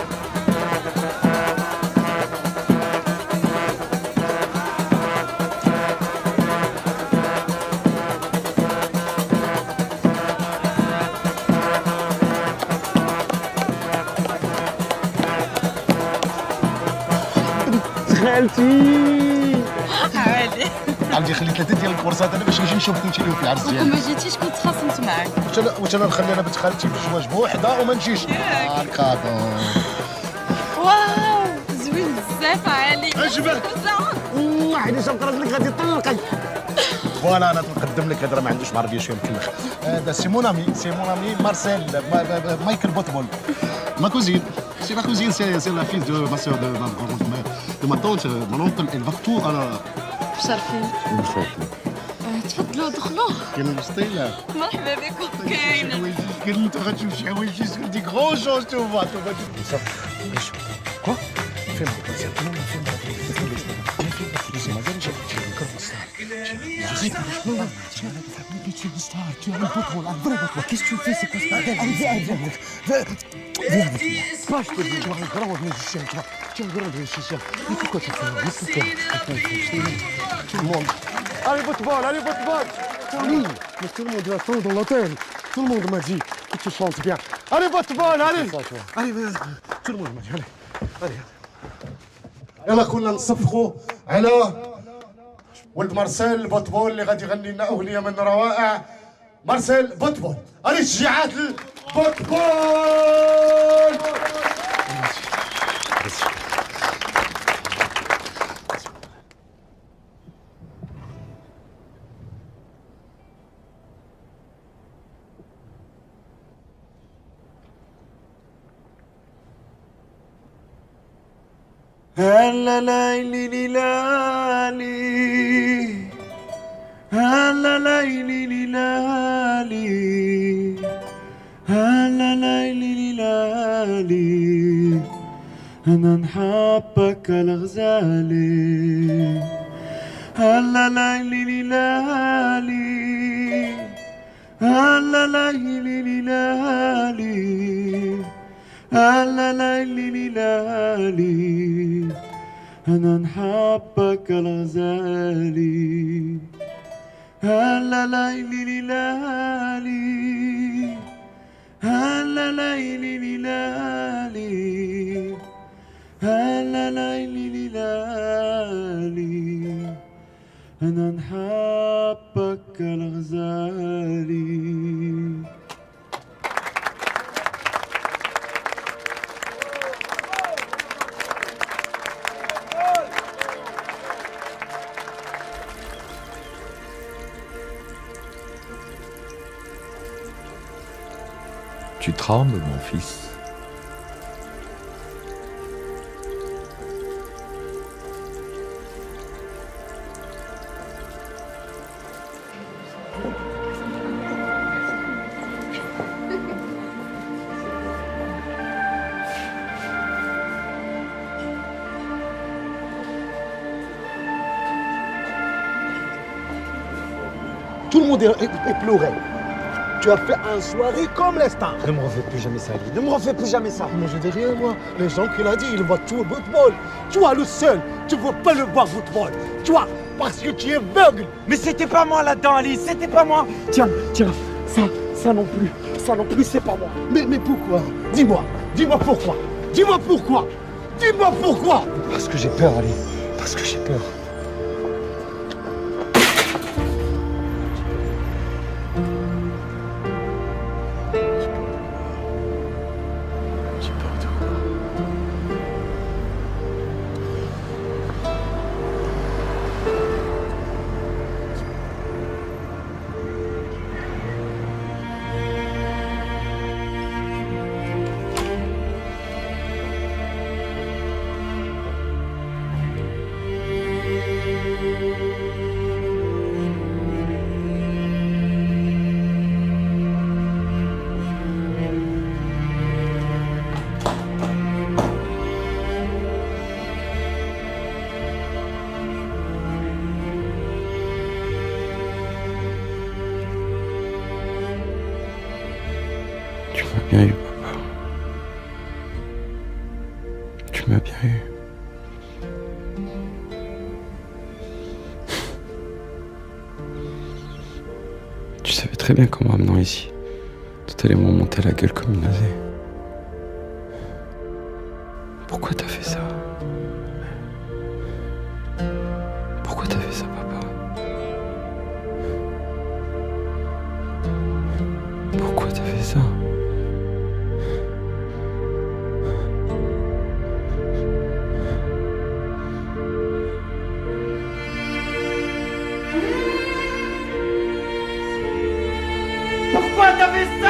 خالتي عادي عندي خلي 3 ديال الكورسات انا باش نجي نشوفكم انت اليوم في العرس دوكا ديالي. ما جيتيش كنت خاصمت معاك. واش انا نخلي انا بنت خالتي بالزواج بوحده وما نجيش؟ الكادو. واو زوين بزاف علي. عجبك؟ واحد اش نقرب لك غادي يطلقك. فوالا انا نقدم لك هذا ما عندوش معربيه شويه مكلخ. هذا سي مون امي مارسيل مايكل بوتبول. Ma cousine, c'est ma cousine, c'est la fille de ma soeur, de ma tante, mon oncle, elle va tout à la... مشرفين. تفضلوا دخلوا. كاين الوسطية. مرحبا بكم كاين. انت غتشوف شي حوايج دي غرون شونج تو فوا كوا؟ فين Tu es un poteau, un vrai poteau. Qu'est-ce que tu fais? C'est quoi ce bordel? Allez, viens avec moi. Viens avec moi. Pas, je te dis, tu es un grand musicien, toi. Tu es un grand musicien. Mais pourquoi tu fais? Mais pourquoi? Tout le monde. Allez, football, allez, football. Oui, mais tout le monde attend dans l'hôtel. Tout le monde m'a dit que tu chantes bien. Allez, football, allez. Allez, tout le monde m'a dit, allez. يلا كنا نصفقوا على ولد مارسيل بوتبول اللي غادي يغني لنا اغنيه من روائع مارسيل بوتبول. هذه تشجيعات البوتبول. هلا ليلي لالي هلا ليلي لالي هلا ليلي لالي أنا نحبك الغزالي هلا ليلي لالي هلا ليلي لالي هلا ليلي لالي أنا نحبك الغزالي هلا ليلي لالي هلا ليلي لالي هلا ليلي لالي أنا نحبك الغزالي. Tu trembles, mon fils. Tout le monde est pleuré. Tu as fait un soirée comme les stars. Ne me refais plus jamais ça, Ali. Ne me refais plus jamais ça. Moi, je dis rien, moi. Les gens qui l'ont dit, ils voient tout le football. Toi, le seul, tu ne veux pas le voir football. Toi, parce que tu es aveugle. Mais c'était pas moi là-dedans, Ali. C'était pas moi. Tiens, ça non plus. Ça non plus, c'est pas moi. Mais pourquoi? Dis-moi pourquoi. Dis-moi pourquoi. Dis-moi pourquoi. Parce que j'ai peur, Ali. Parce que j'ai peur. bien eu, papa. Tu m'as bien eu. Tu savais très bien qu'en m'amenant ici, tout allait me monter la gueule comme une nausée. Pourquoi t'as fait ça? Pourquoi t'as fait ça, papa? Pourquoi t'as fait ça? Pourquoi t'as fait ça?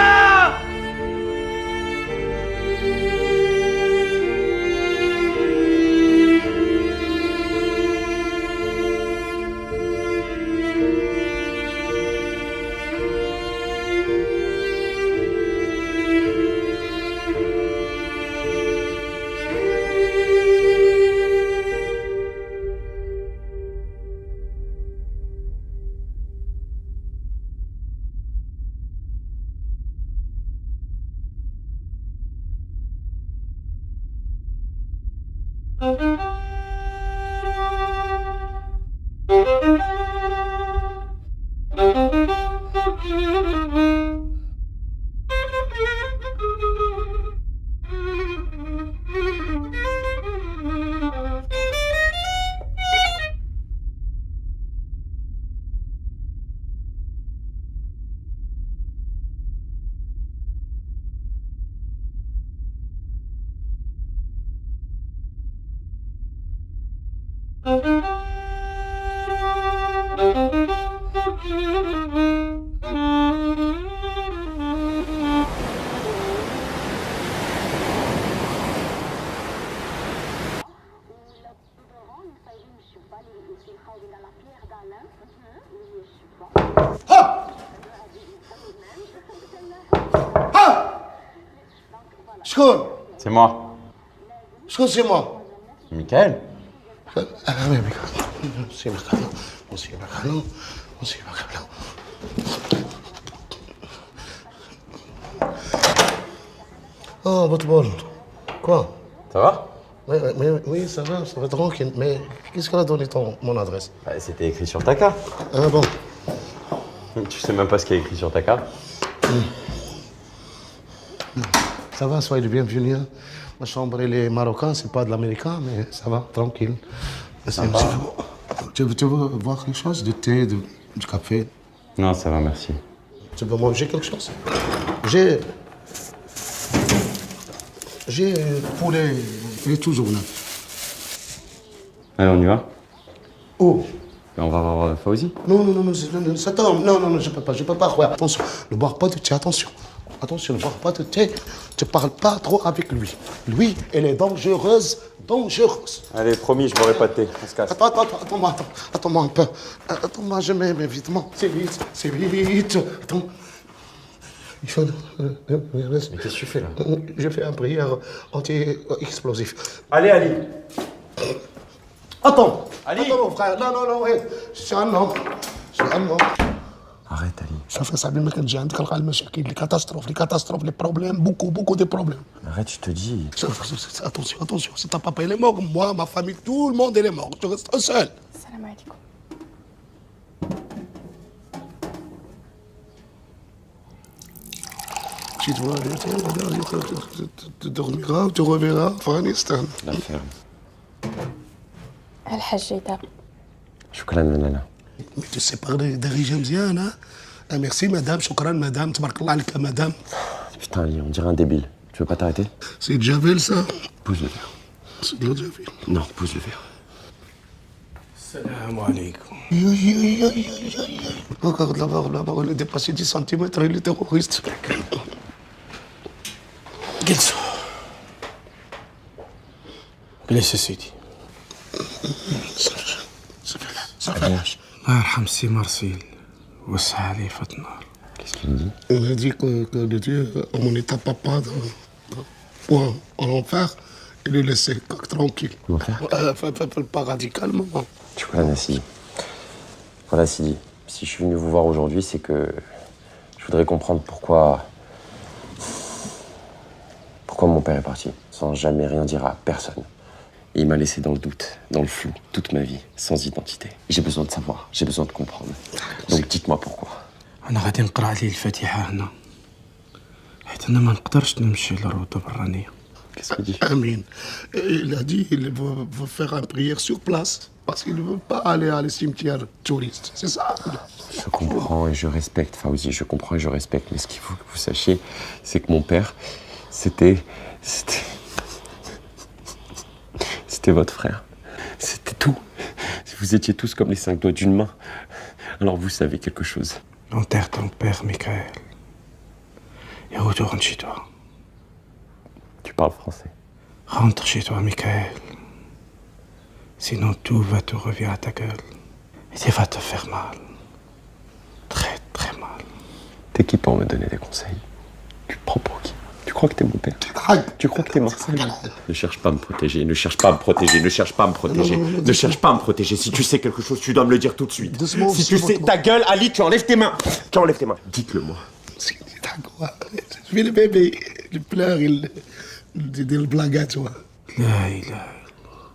شكون؟ C'est moi. شكون سي موا؟ Michael. أنا ميكانو سي ميكانو سي ميكانو سي ميكانو Oh, Botbol. Quoi? Ça va? Oui, ça va tranquille. Mais qu'est-ce qu'elle a donné mon adresse? C'était écrit sur ta carte. Ah bon? Tu sais même pas ce qu'il y a écrit sur ta carte? Ça va, soyez le bienvenu. Hein. Ma chambre, elle est marocaine, c'est pas de l'américain, mais ça va, tranquille. Tu veux voir quelque chose? Du thé, du café? Non, ça va, merci. Tu veux manger quelque chose? J'ai poulet, il est toujours neuf. Allez, on y va? Oh! On va voir Fauzi? Non, je peux pas. Ouais, attention, ne bois pas de thé, attention. Attention, ne bois pas de thé. Tu parles pas trop avec lui. Lui, elle est dangereuse. Allez, promis, je boirai pas de thé. On se casse. Attends-moi un peu. Attends-moi, je mets mes vêtements. C'est vite. Attends. Il faut... Mais qu'est-ce que tu fais là? J'ai fait une prière anti-explosif. Allez, Ali. Attends. Ali. Attends, mon frère. Non, ouais. Je suis un homme. Arrête, Ali. شوف صاحبي ما كنجي عندك نلقى المشاكل لي كاتاستروف لي بروبليم beaucoup de problèmes. Arrête, je te dis. Attention, si ta papa il est mort, moi, ma famille, tout le monde il est mort. Tu restes seul. Salam alaikum. Tu dormiras, tu reverras Afghanistan. La ferme. الحاج دابا. شكرا لالا. Mais tu sais parler d'origine مزيان, hein? Ah, merci madame, شكرا madame, تبارك الله عليك madame. Putain, Ali, on dirait un débile. Tu veux pas t'arrêter? C'est de Javel ça? Pousse le verre. C'est de Javel. Non, pousse le verre. Salam alaikum. Regarde là-bas, il est dépassé 10 cm, il est terroriste. جلسوا. جلس يا سيدي. الله يرحم السي مارسيل وسع عليه في النار. Qu'est-ce qu'il me dit? Il m'a dit que le Dieu, à mon état papa, point en enfer, il le laissait tranquille. L'enfer? Le paradis, calmement. Tu vois, Nassidi. Voilà, Sidi. Si je suis venu vous voir aujourd'hui, c'est que je voudrais comprendre pourquoi Quand mon père est parti, sans jamais rien dire à personne, il m'a laissé dans le doute, dans le flou, toute ma vie, sans identité. J'ai besoin de savoir, j'ai besoin de comprendre. Donc dites-moi pourquoi. أنا غادي نقرأ عليه الفاتحة هنا حيت أنا ما نقدرش نمشي للروضة برانية. Qu'est-ce qu'il dit? Amin. Il a dit qu'il veut faire une prière sur place parce qu'il ne veut pas aller à les cimetières touristes. C'est ça. Je comprends et je respecte, Fawzi, je comprends et je respecte. Mais ce qu'il faut que vous sachiez, c'est que mon père, c'était votre frère. C'était tout. Vous étiez tous comme les 5 doigts d'une main. Alors vous savez quelque chose. Enterre ton père, Michael. Et retourne chez toi. Tu parles français. Rentre chez toi, Michael. Sinon tout va te revenir à ta gueule. Et tu vas te faire mal. Très, très mal. T'es qui pour me donner des conseils? Tu te prends pour qui? Tu crois que t'es mon père? Tu crois que t'es Marcel? Ne cherche pas à me protéger, ne cherche pas à me protéger, ne cherche pas à me protéger, ne cherche pas à me protéger. Si tu sais quelque chose, tu dois me le dire tout de suite. Doucement, si tu sais, ta gueule, Ali, tu enlèves tes mains. Tu enlèves tes mains. Dites-le-moi. Je vais le bébé, il pleure, il dit le blague à toi. لا إله إلا الله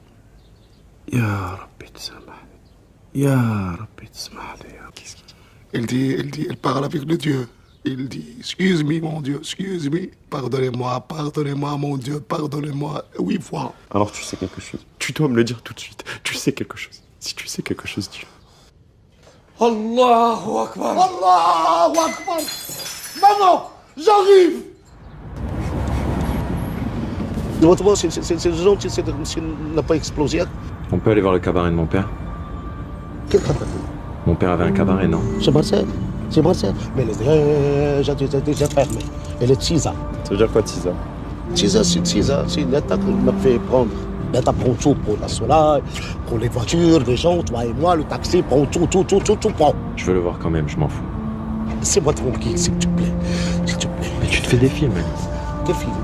يا ربي تسامحني يا ربي تسمح لي يا ربي. Il parle avec le Dieu. Il dit, excuse-moi mon Dieu, excuse-moi, pardonnez-moi, pardonnez-moi mon Dieu, pardonnez-moi 8 fois. Alors tu sais quelque chose. Tu dois me le dire tout de suite. Tu sais quelque chose. Si tu sais quelque chose, dis-le. Allahu Akbar. Allahu Akbar. Maman, j'arrive. Notamment, c'est gentil, s'il n'a pas explosé. On peut aller voir le cabaret de mon père? Quel cabaret? Mon père avait un cabaret, non? C'est Marcel. C'est Marcel. Mais elle est déjà fermée. Elle est 6 ans. Ça veut dire quoi, 6 ans? 6 ans, c'est 6 ans. C'est l'État qui m'a fait prendre. L'État prend tout pour la soleil, pour les voitures, les gens, toi et moi, le taxi, prend tout prend. Je veux le voir quand même, je m'en fous. Laissez-moi tranquille, s'il te plaît. S'il te plaît. Mais tu te fais des films, Ali. Quel film?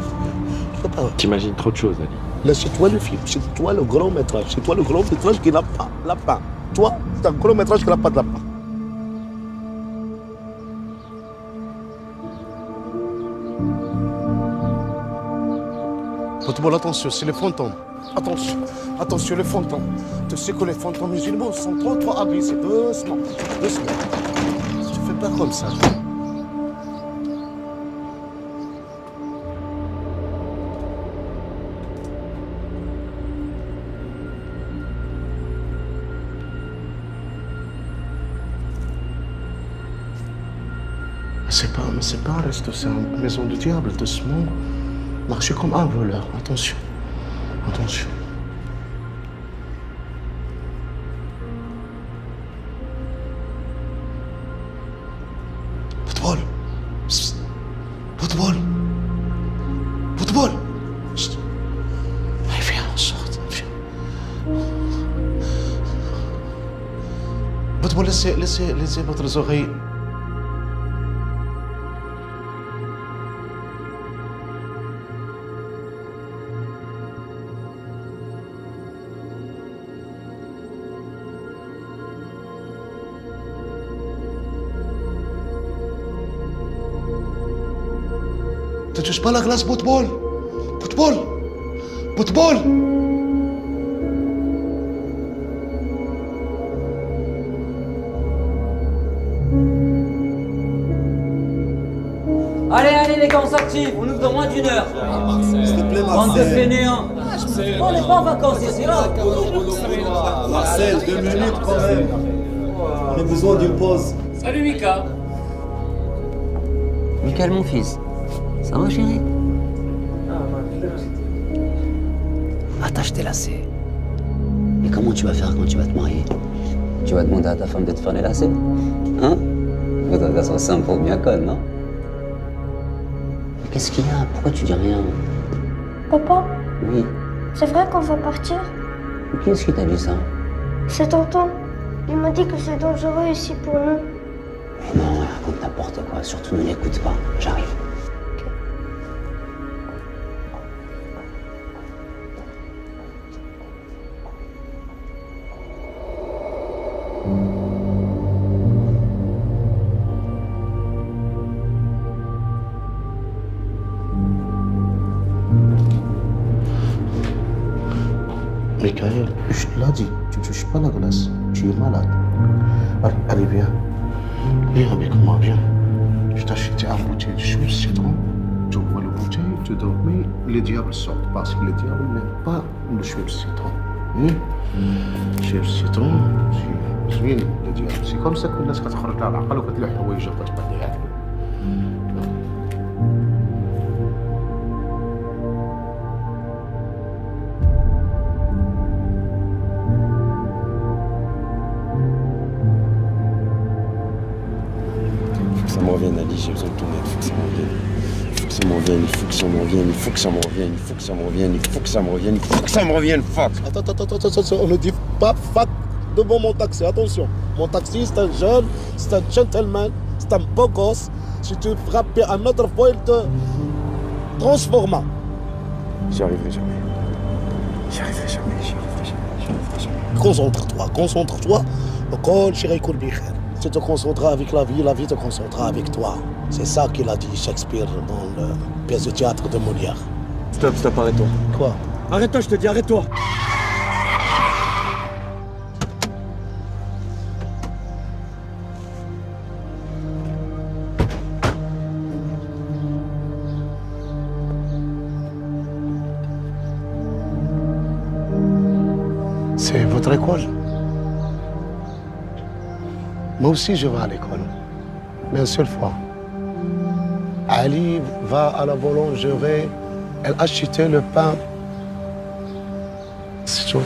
T'imagines trop de choses, Ali. Là, c'est toi le film, c'est toi le grand métrage. C'est toi le grand métrage qui n'a pas la fin. Toi, c'est un grand métrage qui n'a pas de la fin. Bon, attention, c'est les fantômes. Attention, attention, les fantômes. Tu sais que les fantômes musulmans sont trop agressifs. Doucement, doucement. Tu fais pas comme ça. C'est pas un resto, c'est une maison du diable, doucement. Marchez comme un voleur, attention. Attention. Football. Psst. Football. Football. Chut. Allez, viens, on sort. Viens. Football, laissez votre oreille. Ne touche pas la glace, football. Football. Football. Allez les gars, on s'active, on ouvre dans moins d'1 heure. S'il te plaît, Bande de Marcel. fainéants. On n'est pas en vacances ici, là. Marcel, 2 minutes quand même. On a besoin d'une pause. Salut Mika. Michael, mon fils. Ça va, chérie? Attache tes lacets. Mais comment tu vas faire quand tu vas te marier? Tu vas demander à ta femme de te faire les lacets? Hein? Votre garçon simple pour bien conne, non? Mais qu'est-ce qu'il y a? Pourquoi tu dis rien? Papa, Oui. c'est vrai qu'on va partir? Qui est-ce qui t'a dit ça? C'est tonton. Il m'a dit que c'est dangereux ici pour nous. Mais non, il raconte n'importe quoi. Surtout ne l'écoute pas. J'arrive. Michael, je te l'ai dit, tu ne touches pas la glace. Tu es malade. Allez, viens. Viens avec moi, viens. Je t'ai acheté un bouteille de jus de citron. Tu vois le bouteille, tu dormais, les diables sortent parce que les diables n'aiment pas le jus de citron. Jus de citron, c'est le diable. C'est comme ça que les gens sortent de la rue et les حوايج كتبان يعقلوا. Ça me revienne, Ali, j'ai besoin de ton aide, il faut que ça me revienne. Il faut que ça me revienne, il faut que ça me revienne, il faut que ça me revienne, il faut que ça me revienne, il faut que ça me revienne, il faut que ça me revienne, fuck. Attends, on ne dit pas fuck devant mon taxi, attention. Mon taxi, c'est un jeune, c'est un gentleman, c'est un beau gosse. Si tu frappais un autre fois, il te transforma. J'y arriverai jamais. J'y arriverai jamais, j'y arriverai jamais, j'y arriverai jamais. Concentre-toi. Au chéri Koulbikher. Tu te concentreras avec la vie te concentrera avec toi. C'est ça qu'il a dit Shakespeare dans la pièce de théâtre de Molière. Stop, arrête-toi. Quoi? Arrête-toi, je te dis, arrête-toi. C'est votre école? Moi aussi, je vais à l'école. Mais une seule fois. Ali va à la boulangerie, elle achetait le pain. C'est tout.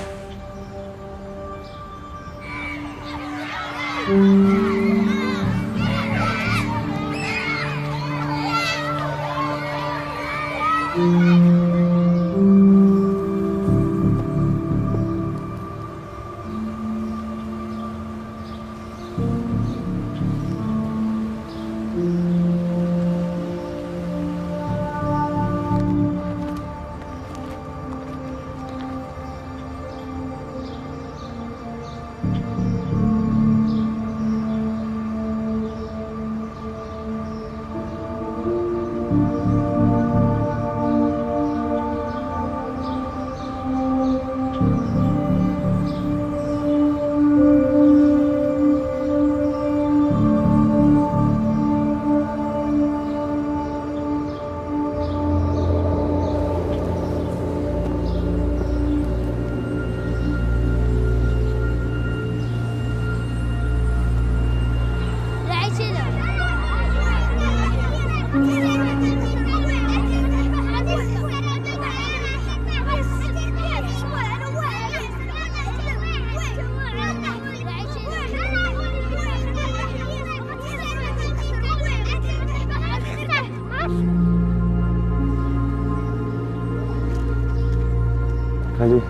Allez,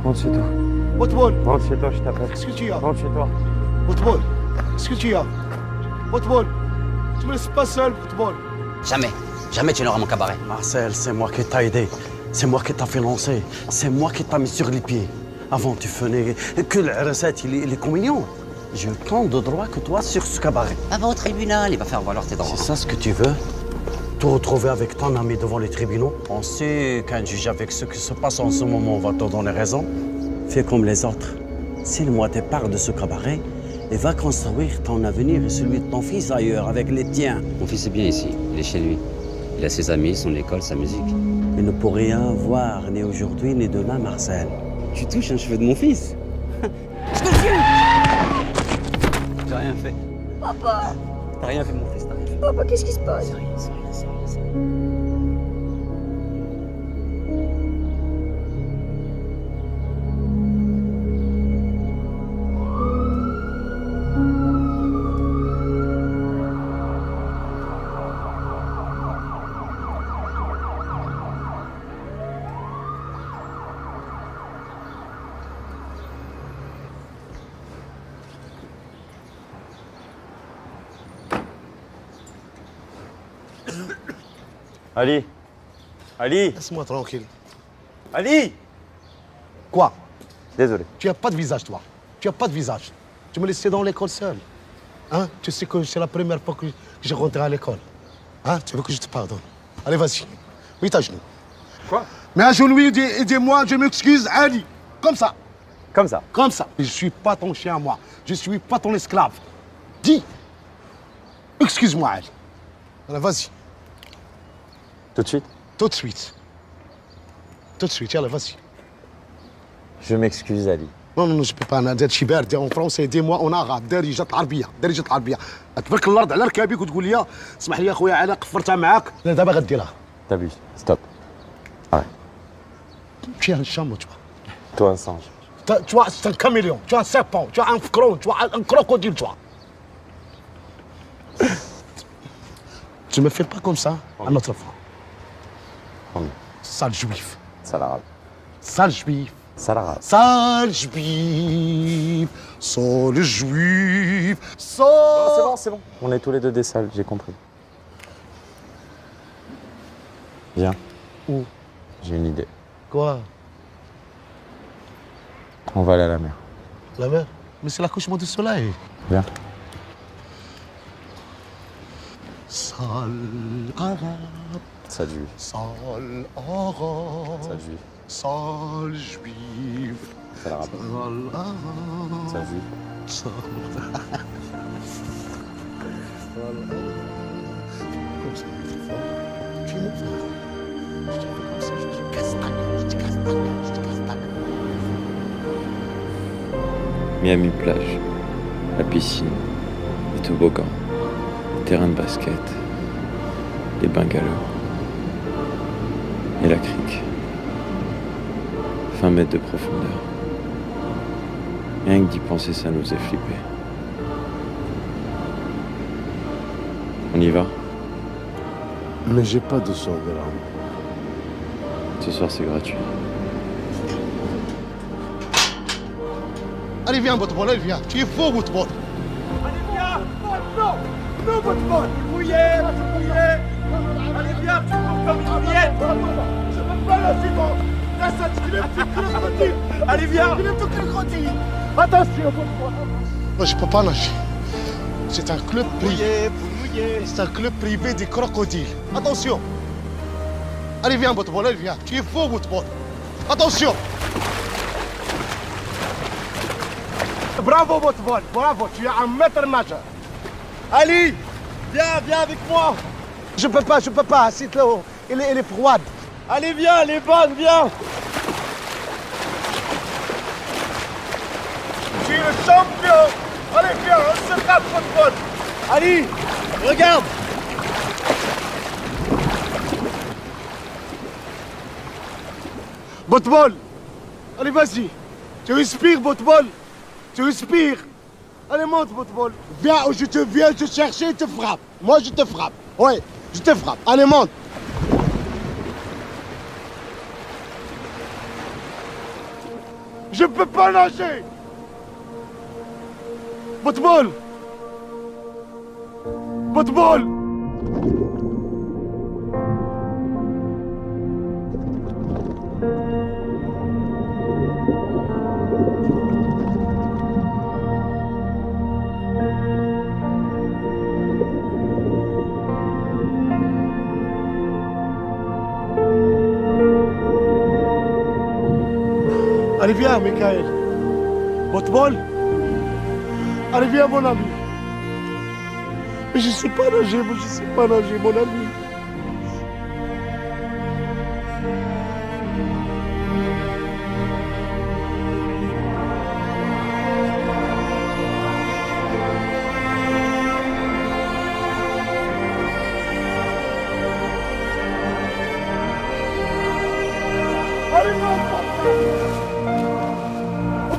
rentre chez toi. Boutboul. Rentre chez toi, je t'appelle. Qu'est-ce que tu as? Rentre chez toi. Boutboul. Qu'est-ce que tu as? Boutboul. Tu me laisses pas seul, Boutboul. Jamais tu n'auras mon cabaret. Marcel, c'est moi qui t'ai aidé. C'est moi qui t'ai financé. C'est moi qui t'ai mis sur les pieds. Avant, tu faisais que la recette, il est communion. J'ai autant de droits que toi sur ce cabaret. Va au tribunal, il va faire valoir tes droits. C'est ça ce que tu veux? Te retrouver avec ton ami devant les tribunaux? On sait qu'un juge avec ce qui se passe en ce moment va te donner raison. Fais comme les autres. Signe-moi tes parts de ce cabaret et va construire ton avenir et celui de ton fils ailleurs avec les tiens. Mon fils est bien ici, il est chez lui. Il a ses amis, son école, sa musique. Il ne peut rien voir, ni aujourd'hui, ni demain, Marcel. Tu touches un cheveu de mon fils. Je te jure. J'ai rien fait. Papa. T'as rien fait, mon fils, t'as rien fait. Papa, qu'est-ce qui se passe? C'est rien. Ali. Laisse-moi tranquille. Ali. Quoi? Désolé. Tu n'as pas de visage, toi. Tu n'as pas de visage. Tu me laissais dans l'école seul. Hein? Tu sais que c'est la première fois que je rentre à l'école. Hein? Tu veux que je te pardonne? Allez, vas-y. Mets ta genou. Quoi? Mets un genou et dis-moi, je m'excuse, Ali. Comme ça. Comme ça. Comme ça. Je suis pas ton chien, moi. Je suis pas ton esclave. Dis. Excuse-moi, Ali. Alors, vas-y. Tout de suite? Tout de suite. Tout de suite, yalla, vas-y. Je m'excuse, Ali. Non, non, je peux pas. انا هذا شي بارد en français. Dis-moi en arabe. دارجة عربية. دارجة عربية. تبارك الارض على ركابك وتقول لي اسمح لي يا خويا علاء قفرتها معاك. لا دابا غديرها. T'abuses. Stop. Arrête. Tu es un chameau, tu vois. Toi, un singe. Tu vois, c'est un caméléon. Tu es un serpent. Tu es un frelon. Tu es un crocodile, tu vois. Tu me fais pas comme ça à notre fois. Sale juif. Sale arabe. Sale juif. Sale arabe. Sale juif. Sale juif. Non, c'est bon. On est tous les deux des sales, j'ai compris. Viens. Où? J'ai une idée. Quoi? On va aller à la mer. La mer? Mais c'est l'accouchement du soleil. Viens. Sale arabe. Sale juif. Sale arabe. Sale juif. Sale juif. Sale arabe. Sale arabe. Sale juif. Sale arabe. Comme ça, tu es mon frère. Je te fais comme ça, je te castagne, je te castagne, je te castagne. Miami plage, la piscine, les toboggans, les terrains de basket, les bungalows et la crique. 20 mètres de profondeur. Rien que d'y penser, ça nous est flippé. On y va? Mais j'ai pas de sang de larmes. Ce soir, c'est gratuit. Allez, viens, Boutbol, allez, viens. Tu es faux, Boutbol. Allez, viens. Non, non, Boutbol. Mouillé, mouillé. Allez, viens, tu cours comme une miette. Je veux pas la suivante. Là, ça te crève, tu crocodile. Allez, viens. Tu crocodile. Attention, Boutbol. Moi, je peux pas nager. C'est un club privé. C'est un club privé des crocodiles. Attention. Allez, viens, Boutbol, allez, viens. Tu es faux, Boutbol. Attention. Bravo, Boutbol, bravo, tu es un maître nageur. Ali, viens avec moi. Je peux pas, c'est l'eau. Elle est froide. Allez, viens, elle est bonne, viens. Tu es le champion. Allez, viens, on se tape, Boutbol. Ali, regarde. Boutbol. Allez, vas-y. Tu respires, Boutbol. Tu respires. Allez, monte, Boutbol. Viens, je viens te chercher et te frappe. Moi, je te frappe. Ouais, je te frappe. Allez, monte. Je peux pas nager. Boutbol. Boutbol. Allez, viens, Michael. Boutbol. Allez, viens, mon ami. Mais je sais pas nager, mon ami.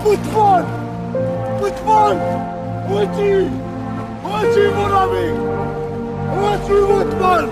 Boutbol. Boutbol. Où es-tu? Où es-tu, mon ami? Où es-tu, Boutbol?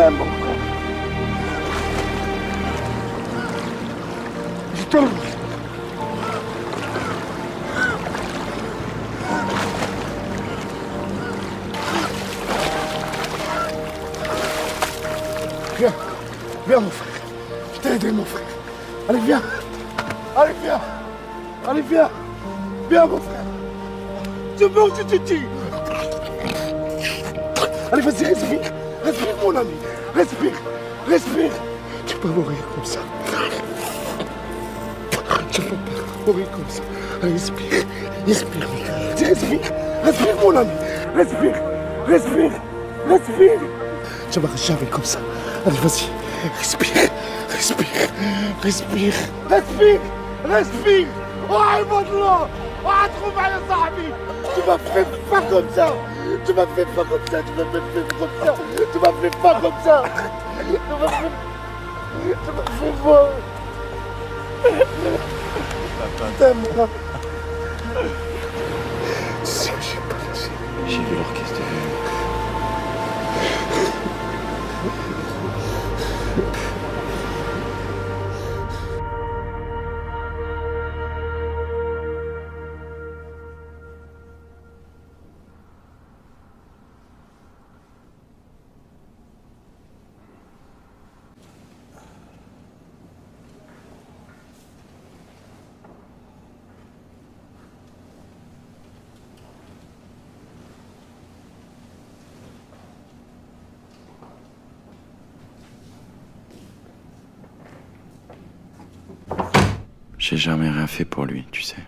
t'aime, mon frère. Je t'aime. Viens, viens mon frère. Je t'ai aidé mon frère. Allez viens. Allez viens. Allez viens. Viens mon frère. Je veux que tu te tues. Allez vas-y respire. Respire mon ami. Respire. Respire. Tu peux mourir comme ça. Tu peux pas mourir comme ça. Allez respire. Respire. Respire. Respire mon ami. Respire. Respire. Respire. Tu vas jamais comme ça. Allez, vas-y. Respire. Respire. Respire. Respire. Respire. Oh, là. Oh, trouve à Sahabi. Tu m'as fait pas comme ça. Tu m'as fait pas comme ça. Tu m'as fait comme ça. Tu m'as fait pas comme ça. Tu m'as fait mort. T'aimes moi. Tu sais que j'ai pas laissé. J'ai vu l'orchestre venir. J'ai jamais rien fait pour lui, tu sais.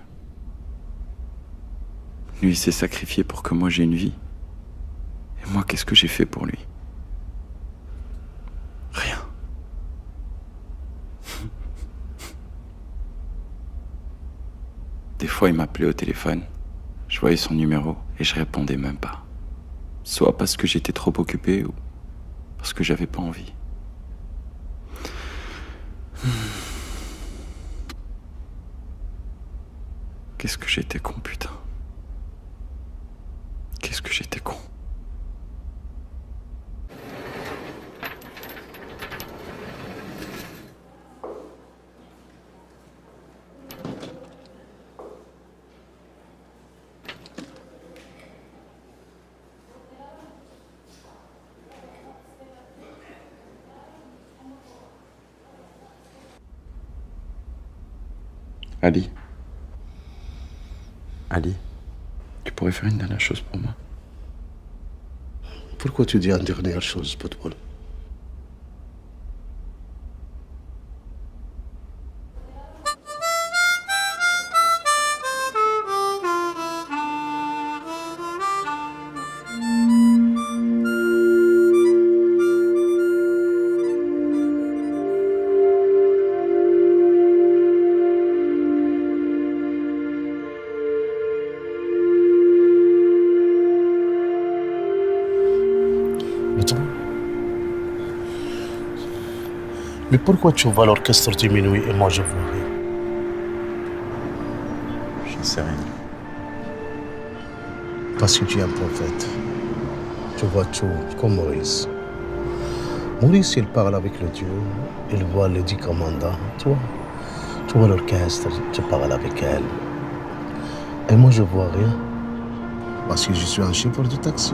Lui, il s'est sacrifié pour que moi j'ai une vie. Et moi, qu'est-ce que j'ai fait pour lui? Rien. Des fois, il m'appelait au téléphone. Je voyais son numéro et je répondais même pas. Soit parce que j'étais trop occupé ou parce que j'avais pas envie. Qu'est-ce que j'étais con, putain. Qu'est-ce que j'étais con. Ali. Ali, tu pourrais faire une dernière chose pour moi? Pourquoi tu dis une dernière chose, Potbol? Mais pourquoi tu vois l'orchestre diminuer et moi je vois rien? J'en sais rien. Parce que tu es un prophète. Tu vois tout, comme Maurice. Maurice, il parle avec le Dieu, il voit les 10 commandants. Toi, tu vois l'orchestre, tu parles avec elle. Et moi, je vois rien. Parce que je suis un chauffeur de taxi.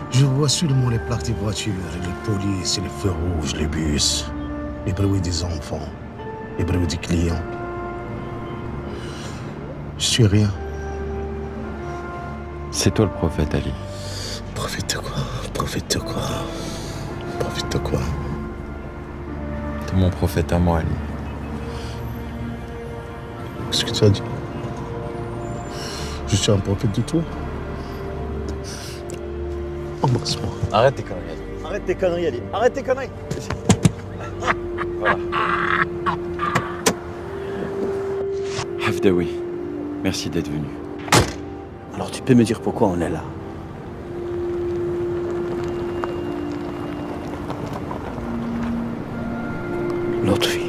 Je vois seulement les plaques des voitures, les polices, les feux rouges, les bus, les bruits des enfants, les bruits des clients. Je suis rien. C'est toi le prophète, Ali. Prophète de quoi? Prophète de quoi? Prophète de quoi? T'es mon prophète à moi, Ali. Qu'est-ce que tu as dit? Je suis un prophète de toi? Embrasse-moi. Arrête tes conneries, Ali. Arrête tes conneries, Ali. Arrête tes conneries. Voilà. Hafdaoui, merci d'être venu. Alors tu peux me dire pourquoi on est là? L'autre fille.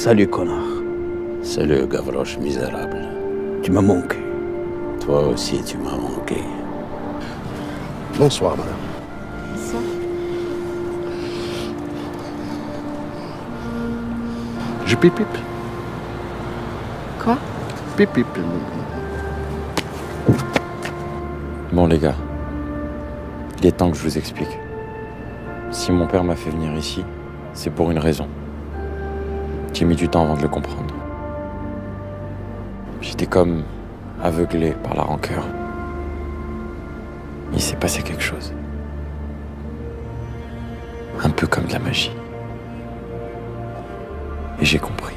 Salut, connard. Salut, Gavroche misérable. Tu m'as manqué. Toi aussi, tu m'as manqué. Bonsoir, madame. Bonsoir. Je pipe. Quoi? Pipe. Bon les gars, il est temps que je vous explique. Si mon père m'a fait venir ici, c'est pour une raison. J'ai mis du temps avant de le comprendre. J'étais comme aveuglé par la rancœur. Il s'est passé quelque chose. Un peu comme de la magie. Et j'ai compris.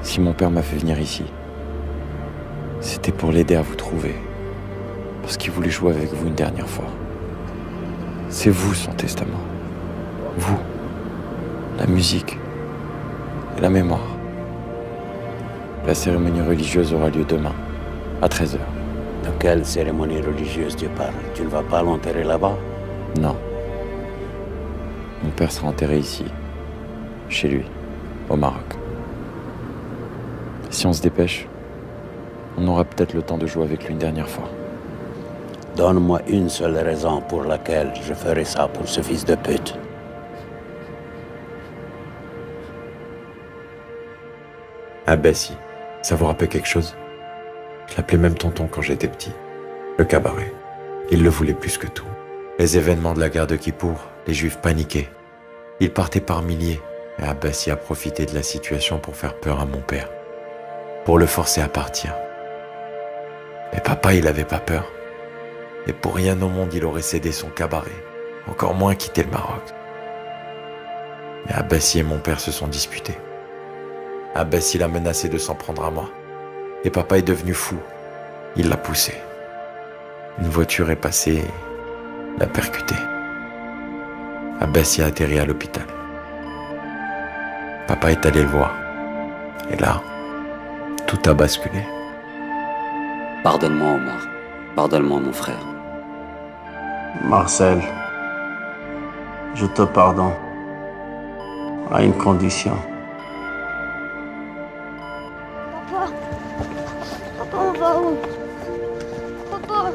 Si mon père m'a fait venir ici, c'était pour l'aider à vous trouver. Parce qu'il voulait jouer avec vous une dernière fois. C'est vous son testament. Vous, la musique et la mémoire. La cérémonie religieuse aura lieu demain, à 13h. De quelle cérémonie religieuse tu parles? Tu ne vas pas l'enterrer là-bas? Non. Mon père sera enterré ici, chez lui, au Maroc. Si on se dépêche, on aura peut-être le temps de jouer avec lui une dernière fois. Donne-moi une seule raison pour laquelle je ferai ça pour ce fils de pute. Ah Bessie, ça vous rappelle quelque chose? Je l'appelais même tonton quand j'étais petit. Le cabaret. Il le voulait plus que tout. Les événements de la guerre de Kippour, les juifs paniquaient. Ils partaient par milliers et Abbassi a profité de la situation pour faire peur à mon père. Pour le forcer à partir. Mais papa, il avait pas peur. Et pour rien au monde, il aurait cédé son cabaret. Encore moins quitté le Maroc. Mais Abbassi et mon père se sont disputés. Abbassi l'a menacé de s'en prendre à moi. Et papa est devenu fou. Il l'a poussé. Une voiture est passée et l'a percuté. Abbassi a atterri à l'hôpital. Papa est allé le voir. Et là, tout a basculé. Pardonne-moi, Omar. Pardonne-moi, mon frère. Marcel, je te pardonne. À une condition. Papa, on va où? Papa.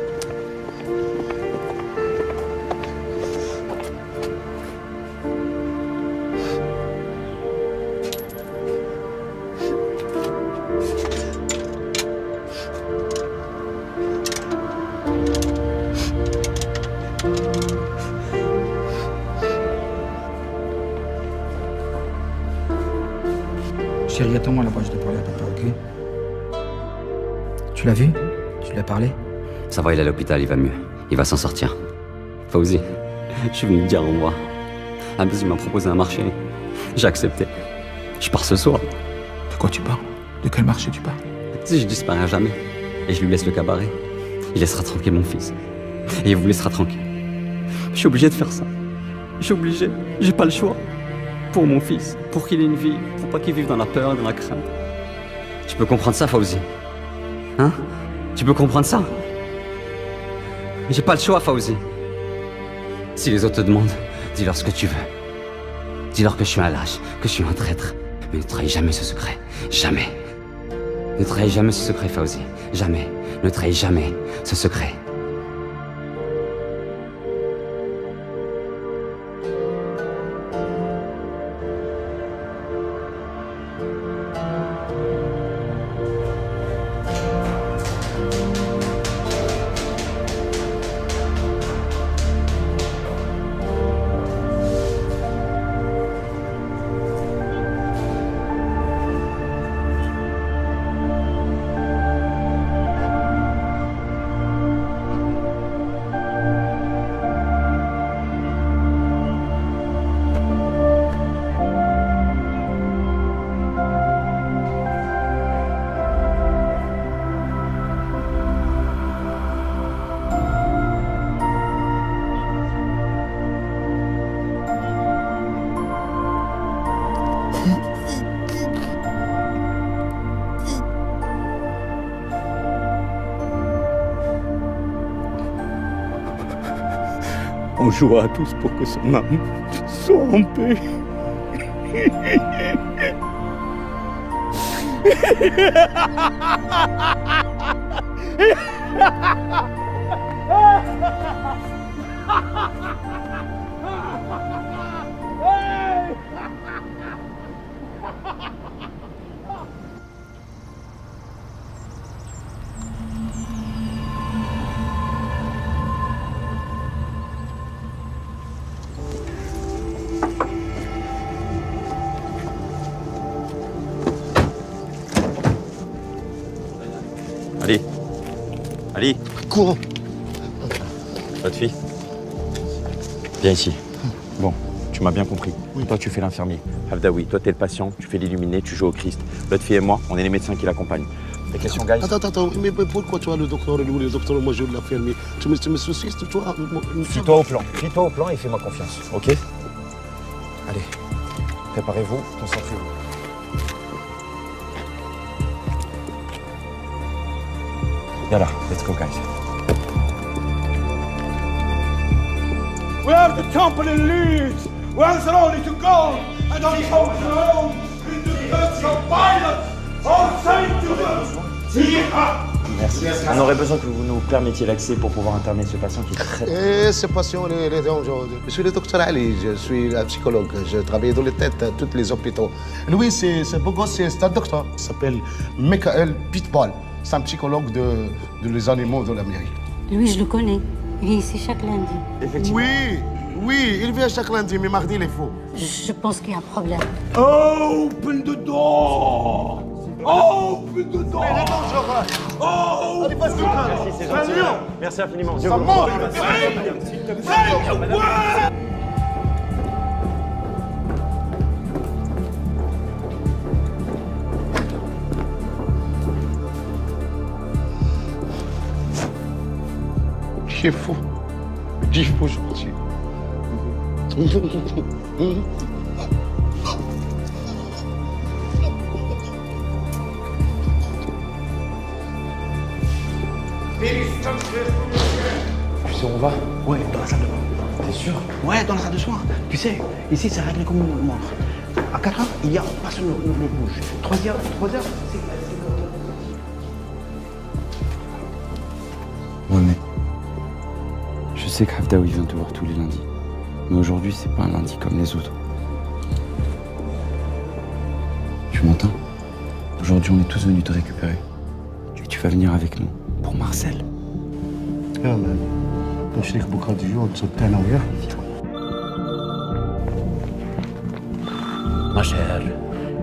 Chérie, attends-moi là-bas, je dois parler à papa, ok? Tu l'as vu? Tu lui as parlé? Ça va, il est à l'hôpital, il va mieux. Il va s'en sortir. Fauzi, je suis venu te dire au revoir. Abbassi m'a proposé un marché. J'ai accepté. Je pars ce soir. De quoi tu parles? De quel marché tu parles? Si je disparais jamais, et je lui laisse le cabaret, il laissera tranquille mon fils. Et il vous laissera tranquille. Je suis obligé de faire ça. Je suis obligé. J'ai pas le choix. Pour mon fils, pour qu'il ait une vie, pour pas qu'il vive dans la peur et dans la crainte. Tu peux comprendre ça, Fauzi? Hein? Tu peux comprendre ça? J'ai pas le choix, Fauzi. Si les autres te demandent, dis-leur ce que tu veux. Dis-leur que je suis un lâche, que je suis un traître. Mais ne trahis jamais ce secret. Jamais. Ne trahis jamais ce secret, Fauzi. Jamais. Ne trahis jamais ce secret. On jouera tous pour que son âme soit en paix. Ali. Ali. Courant. Votre fille. Viens ici. Bon, tu m'as bien compris. Oui. Toi, tu fais l'infirmier. Hafdaoui, toi, t'es le patient, tu fais l'illuminé, tu joues au Christ. L'autre fille et moi, on est les médecins qui l'accompagnent. Les questions, guys. Attends, mais pourquoi toi, le docteur, moi, je l'infirmier? Tu me soucies, toi? Fie-toi au plan. Fie-toi au plan et fais-moi confiance, ok? Allez, préparez-vous, concentrez-vous. Yalla, let's go, guys. We have the temple in Leeds. We answer only to God and not hope alone in the guts of violence. All saints to them. Merci. On aurait besoin que vous nous permettiez l'accès pour pouvoir interner ce patient qui est très... Et ce patient, il est dangereux. Je suis le docteur Ali, je suis un psychologue. Je travaille dans les têtes à tous les hôpitaux. Lui, c'est beau gosse, c'est un docteur. Il s'appelle Michael Pitbull. C'est un psychologue de les animaux de l'Amérique. Lui, je le connais. Il est ici chaque lundi. Effectivement. Oui, il vient chaque lundi, mais mardi, il est faux. Je pense qu'il y a un problème. Open the door! Open the door! Il est dangereux! Oh! Allez, passe-nous! Merci, c'est gentil. Merci infiniment. Ça monte! C'est faux. Dis faux gentil. Tu sais où on va? Ouais, dans la salle de bain. T'es sûr? Ouais, dans la salle de soins. Tu sais, ici, c'est réglé comme une montre. À 4 heures, il y a personne ne bouge. 3 heures, c'est... Ouais, mais... Je sais que Hafdaoui vient te voir tous les lundis. Mais aujourd'hui, c'est pas un lundi comme les autres. Tu m'entends? Aujourd'hui, on est tous venus te récupérer. Et tu vas venir avec nous, pour Marcel. Ah, man. Je sais que beaucoup de jours, tu es là, Ma chère,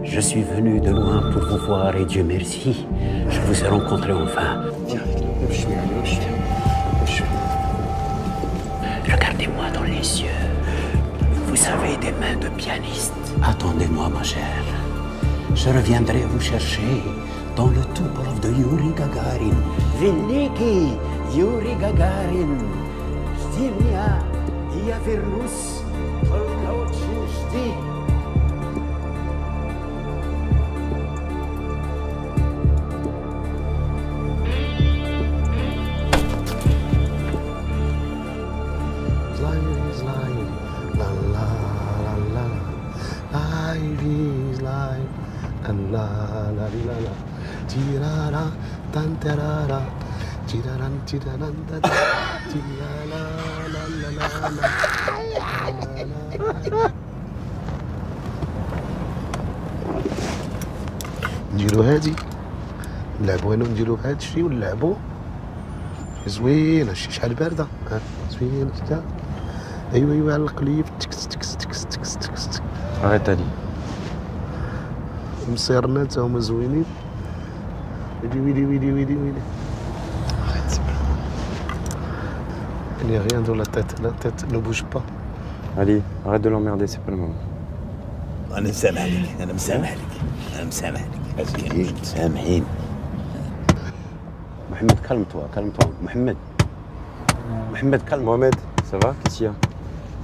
je suis venu de loin pour vous voir et Dieu merci, je vous ai rencontré enfin. Viens avec nous. Regardez-moi dans les yeux. Vous avez des mains de pianiste. Attendez-moi, ma chère. Je reviendrai vous chercher dans le Tupolev de Yuri Gagarin. Veliki Yuri Gagarin. Stimia, dia Virus, Tolkauchishti. نديرو هادي نلعبو انا ونديرو هاد الشيء ونلعبو زوينه شحال بارده زوينه كدا ايوا على القليب تكس تكس تكس تكس تكس Arrête, Ali. مصيرنا تا هما زوينين ويلي Il n'y a rien dans la tête ne bouge pas. Ali, arrête de l'emmerder, c'est pas le moment. أنا مسامح لك مسامحين Mohamed, calme-toi. Mohamed, calme. Mohamed, ça va? Qu'est-ce qu'il y a?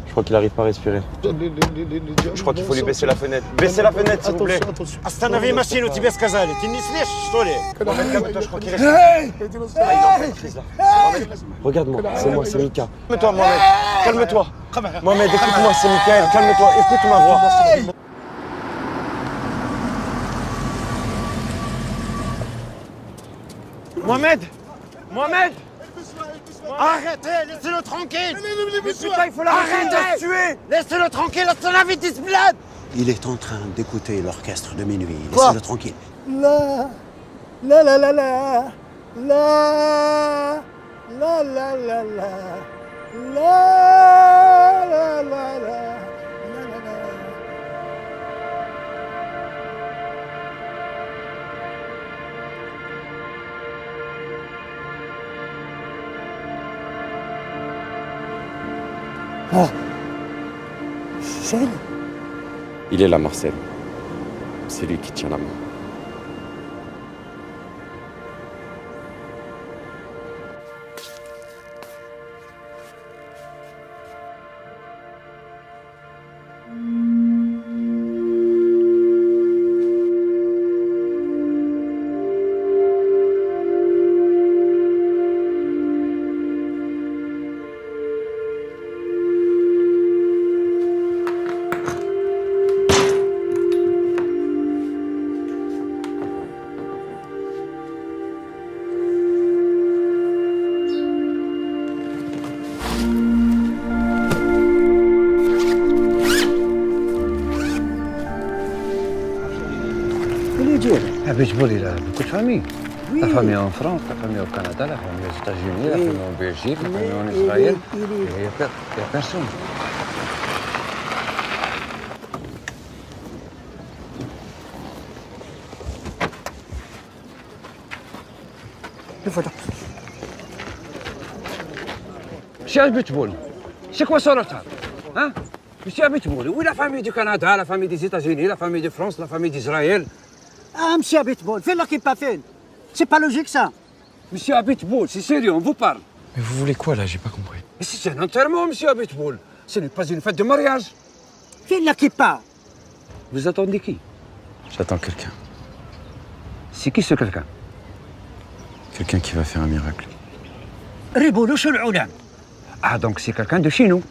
Je crois qu'il n'arrive pas à respirer. Je crois qu'il faut lui baisser la fenêtre. Baissez la fenêtre, s'il vous plaît. Останови машину, тебе сказали. Ты не слышишь, что ли? Mohamed, calme-toi, je crois qu'il respire. Ah, il est en pleine crise, là. Mohamed, regarde-moi, c'est moi, c'est Mika. Calme-toi, Mohamed. Calme-toi. Mohamed, écoute-moi, c'est Mickaël. Calme-toi, écoute ma voix. Mohamed Mohamed Arrêtez, laissez-le tranquille. Mais putain, il faut l'arrêter de se tuer. Laissez-le tranquille, laissez-le discipline. Il est en train d'écouter l'orchestre de minuit. Quoi? Laissez-le tranquille. La la la la la la la la la la la la la. Ah, Marcel. Il est là, Marcel. C'est lui qui tient la main. Bitchboul, il a beaucoup de famille. Oui. La famille en France, la famille au Canada, la famille aux États-Unis, oui. La famille en Belgique, la famille en Israël. Il n'y a personne. Le voilà. Monsieur Bitchboul, c'est quoi son retard? Hein? Monsieur Bitchboul, où est la famille du Canada, la famille des États-Unis, la famille de France, la famille d'Israël? Ah, monsieur Abitboul, fais là qui pas fait. C'est pas logique ça. Monsieur Abitboul, c'est sérieux, on vous parle. Mais vous voulez quoi là? J'ai pas compris. Mais c'est un enterrement, monsieur Abitboul. Ce n'est pas une fête de mariage. Fais là qui pas. Vous attendez qui? J'attends quelqu'un. C'est qui ce quelqu'un? Quelqu'un qui va faire un miracle. Riboulou shul oulam. Ah, donc c'est quelqu'un de chez nous.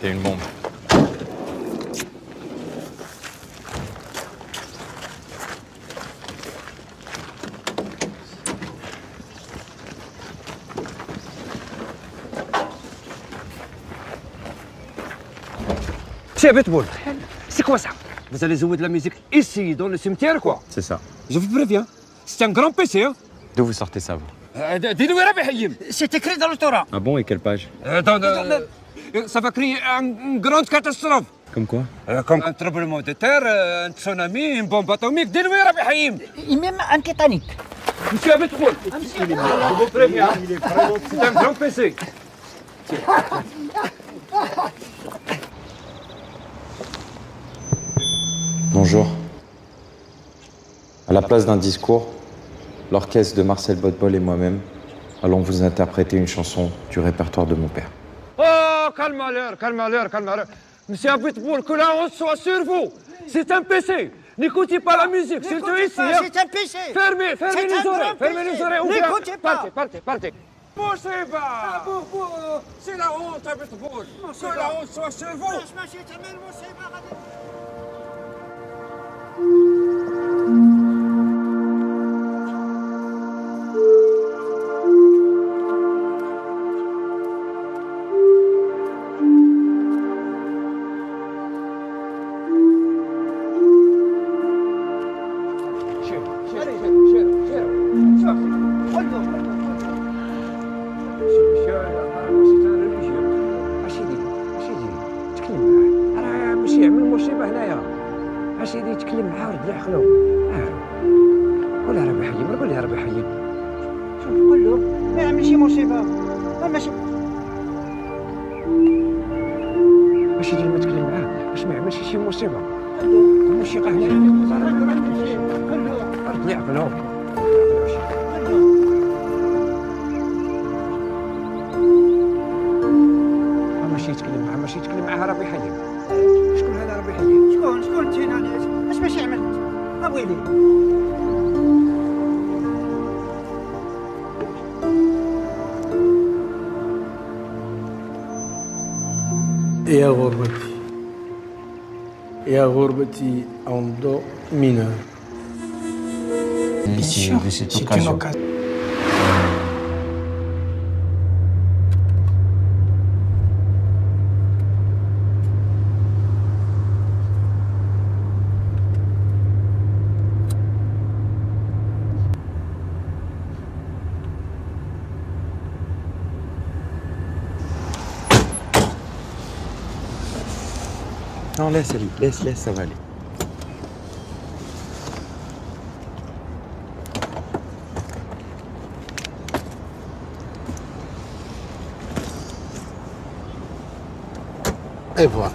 C'est une bombe. Monsieur Bitchboul, c'est quoi ça? Vous allez jouer de la musique ici, dans le cimetière, quoi? C'est ça. Je vous préviens, c'est un grand PC, hein? D'où vous sortez ça, vous? C'est écrit dans le Torah. Ah bon, et quelle page? Ça va créer une grande catastrophe. Comme quoi? Comme un tremblement de terre, un tsunami, une bombe atomique. Dis-le, Rabbi Haïm. Et même un Titanic. Monsieur Abitboul, je vous préviens, c'est un grand PC. Bonjour. À la place d'un discours, l'orchestre de Marcel Botbol et moi-même allons vous interpréter une chanson du répertoire de mon père. Oh, calme-leur, calme-leur, calme-leur. Monsieur Abitboul, que la honte soit sur vous. C'est un PC. N'écoutez pas la musique, surtout ici. C'est un PC. Fermez les oreilles, fermez les oreilles. N'écoutez pas. Partez. Moussiba! C'est la honte, Abitboul. Que la honte soit sur vous. سيدي تكلم معاه ورد العقلو قول يا ربي حيم قول يا ربي حيم شوف قول له ما يعمل شي مصيبه ماشي باش يدير ما تكلم معاه باش ما يعملش شي مصيبه قول له شي قهوه قول له ورد العقلو ماشي يتكلم معاه ربي حيم شكون هذا ربي حيم شكون تينا اش باش يعمل ابويلي يا غربتي يا غربتي en do mineur. Bien sûr, c'est une occasion. Non, laisse, Ali, laisse, ça va aller. Et voilà.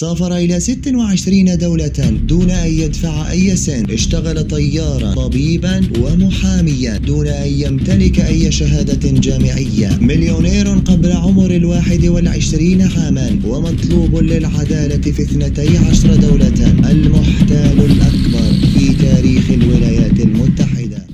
سافر إلى 26 دولة دون أن يدفع أي سن. اشتغل طيارا، طبيبا ومحاميا دون أن يمتلك أي شهادة جامعية. مليونير قبل عمر 21 عاما، ومطلوب للعدالة في 12 دولة. المحتال الأكبر في تاريخ الولايات المتحدة.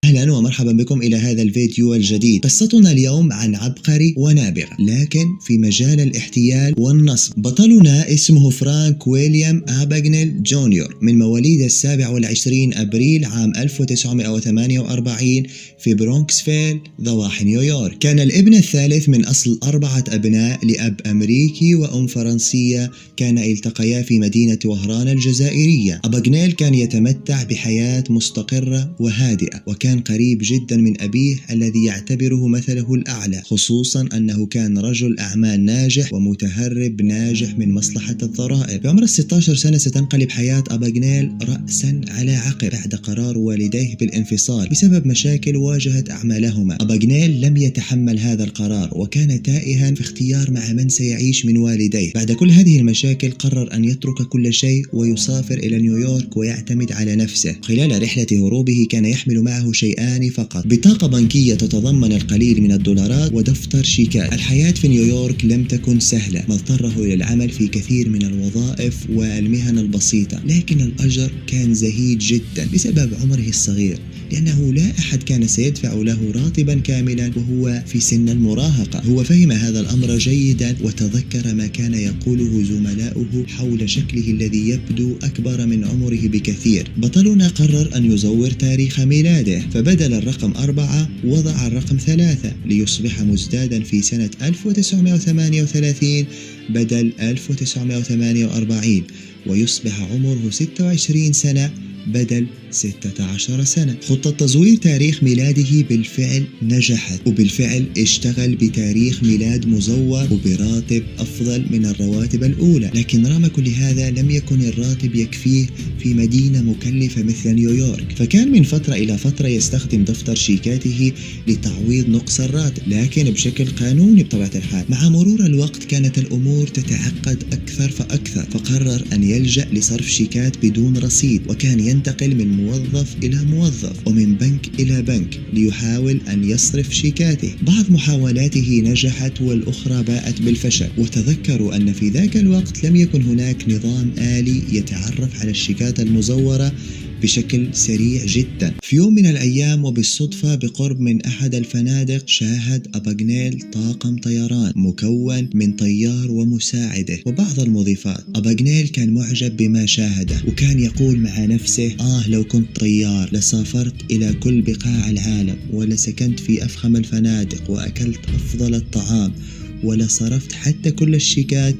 أهلا ومرحبا بكم إلى هذا الفيديو الجديد. قصتنا اليوم عن عبقري ونابغة لكن في مجال الاحتيال والنصب. بطلنا اسمه فرانك ويليام أباغنيل جونيور، من مواليد 27 أبريل عام 1948 في برونكسفيل ضواحي نيويورك. كان الابن الثالث من أصل 4 أبناء لأب أمريكي وأم فرنسية كان التقيا في مدينة وهران الجزائرية. أباغنيل كان يتمتع بحياة مستقرة وهادئة، وكان قريب جدا من أبيه الذي يعتبره مثله الأعلى، خصوصا أنه كان رجل أعمال ناجح ومتهرب ناجح من مصلحة الضرائب. بعمر 16 سنة ستنقلب حياة أباغنيل رأسا على عقب بعد قرار والديه بالانفصال بسبب مشاكل واجهت أعمالهما. أباغنيل لم يتحمل هذا القرار وكان تائها في اختيار مع من سيعيش من والديه. بعد كل هذه المشاكل قرر أن يترك كل شيء ويسافر إلى نيويورك ويعتمد على نفسه. خلال رحلة هروبه كان يحمل معه شيئان فقط: بطاقة بنكية تتضمن القليل من الدولارات ودفتر شيكات. الحياة في نيويورك لم تكن سهلة، ما اضطره إلى العمل في كثير من الوظائف والمهن البسيطة، لكن الأجر كان زهيد جدا بسبب عمره الصغير، لأنه لا أحد كان سيدفع له راتبا كاملا وهو في سن المراهقة. هو فهم هذا الأمر جيدا وتذكر ما كان يقوله زملاؤه حول شكله الذي يبدو أكبر من عمره بكثير. بطلنا قرر أن يزور تاريخ ميلاده، فبدل الرقم 4 وضع الرقم 3 ليصبح مزدادا في سنة 1938 بدل 1948، ويصبح عمره 26 سنة بدل 16 سنة. خطة تزوير تاريخ ميلاده بالفعل نجحت، وبالفعل اشتغل بتاريخ ميلاد مزور وبراتب أفضل من الرواتب الأولى. لكن رغم كل هذا لم يكن الراتب يكفيه في مدينة مكلفة مثل نيويورك، فكان من فترة إلى فترة يستخدم دفتر شيكاته لتعويض نقص الراتب، لكن بشكل قانوني بطبيعة الحال. مع مرور الوقت كانت الأمور تتعقد أكثر فأكثر، فقرر أن يلجأ لصرف شيكات بدون رصيد، وكان ينتقل من موظف إلى موظف ومن بنك إلى بنك ليحاول أن يصرف شيكاته. بعض محاولاته نجحت والأخرى باءت بالفشل، وتذكروا أن في ذاك الوقت لم يكن هناك نظام آلي يتعرف على الشيكات المزورة بشكل سريع جدا. في يوم من الأيام وبالصدفة بقرب من أحد الفنادق شاهد أباغنيل طاقم طيران مكون من طيار ومساعده وبعض المضيفات. أباغنيل كان معجب بما شاهده، وكان يقول مع نفسه: لو كنت طيار لسافرت إلى كل بقاع العالم، ولسكنت في أفخم الفنادق، وأكلت أفضل الطعام، ولصرفت حتى كل الشيكات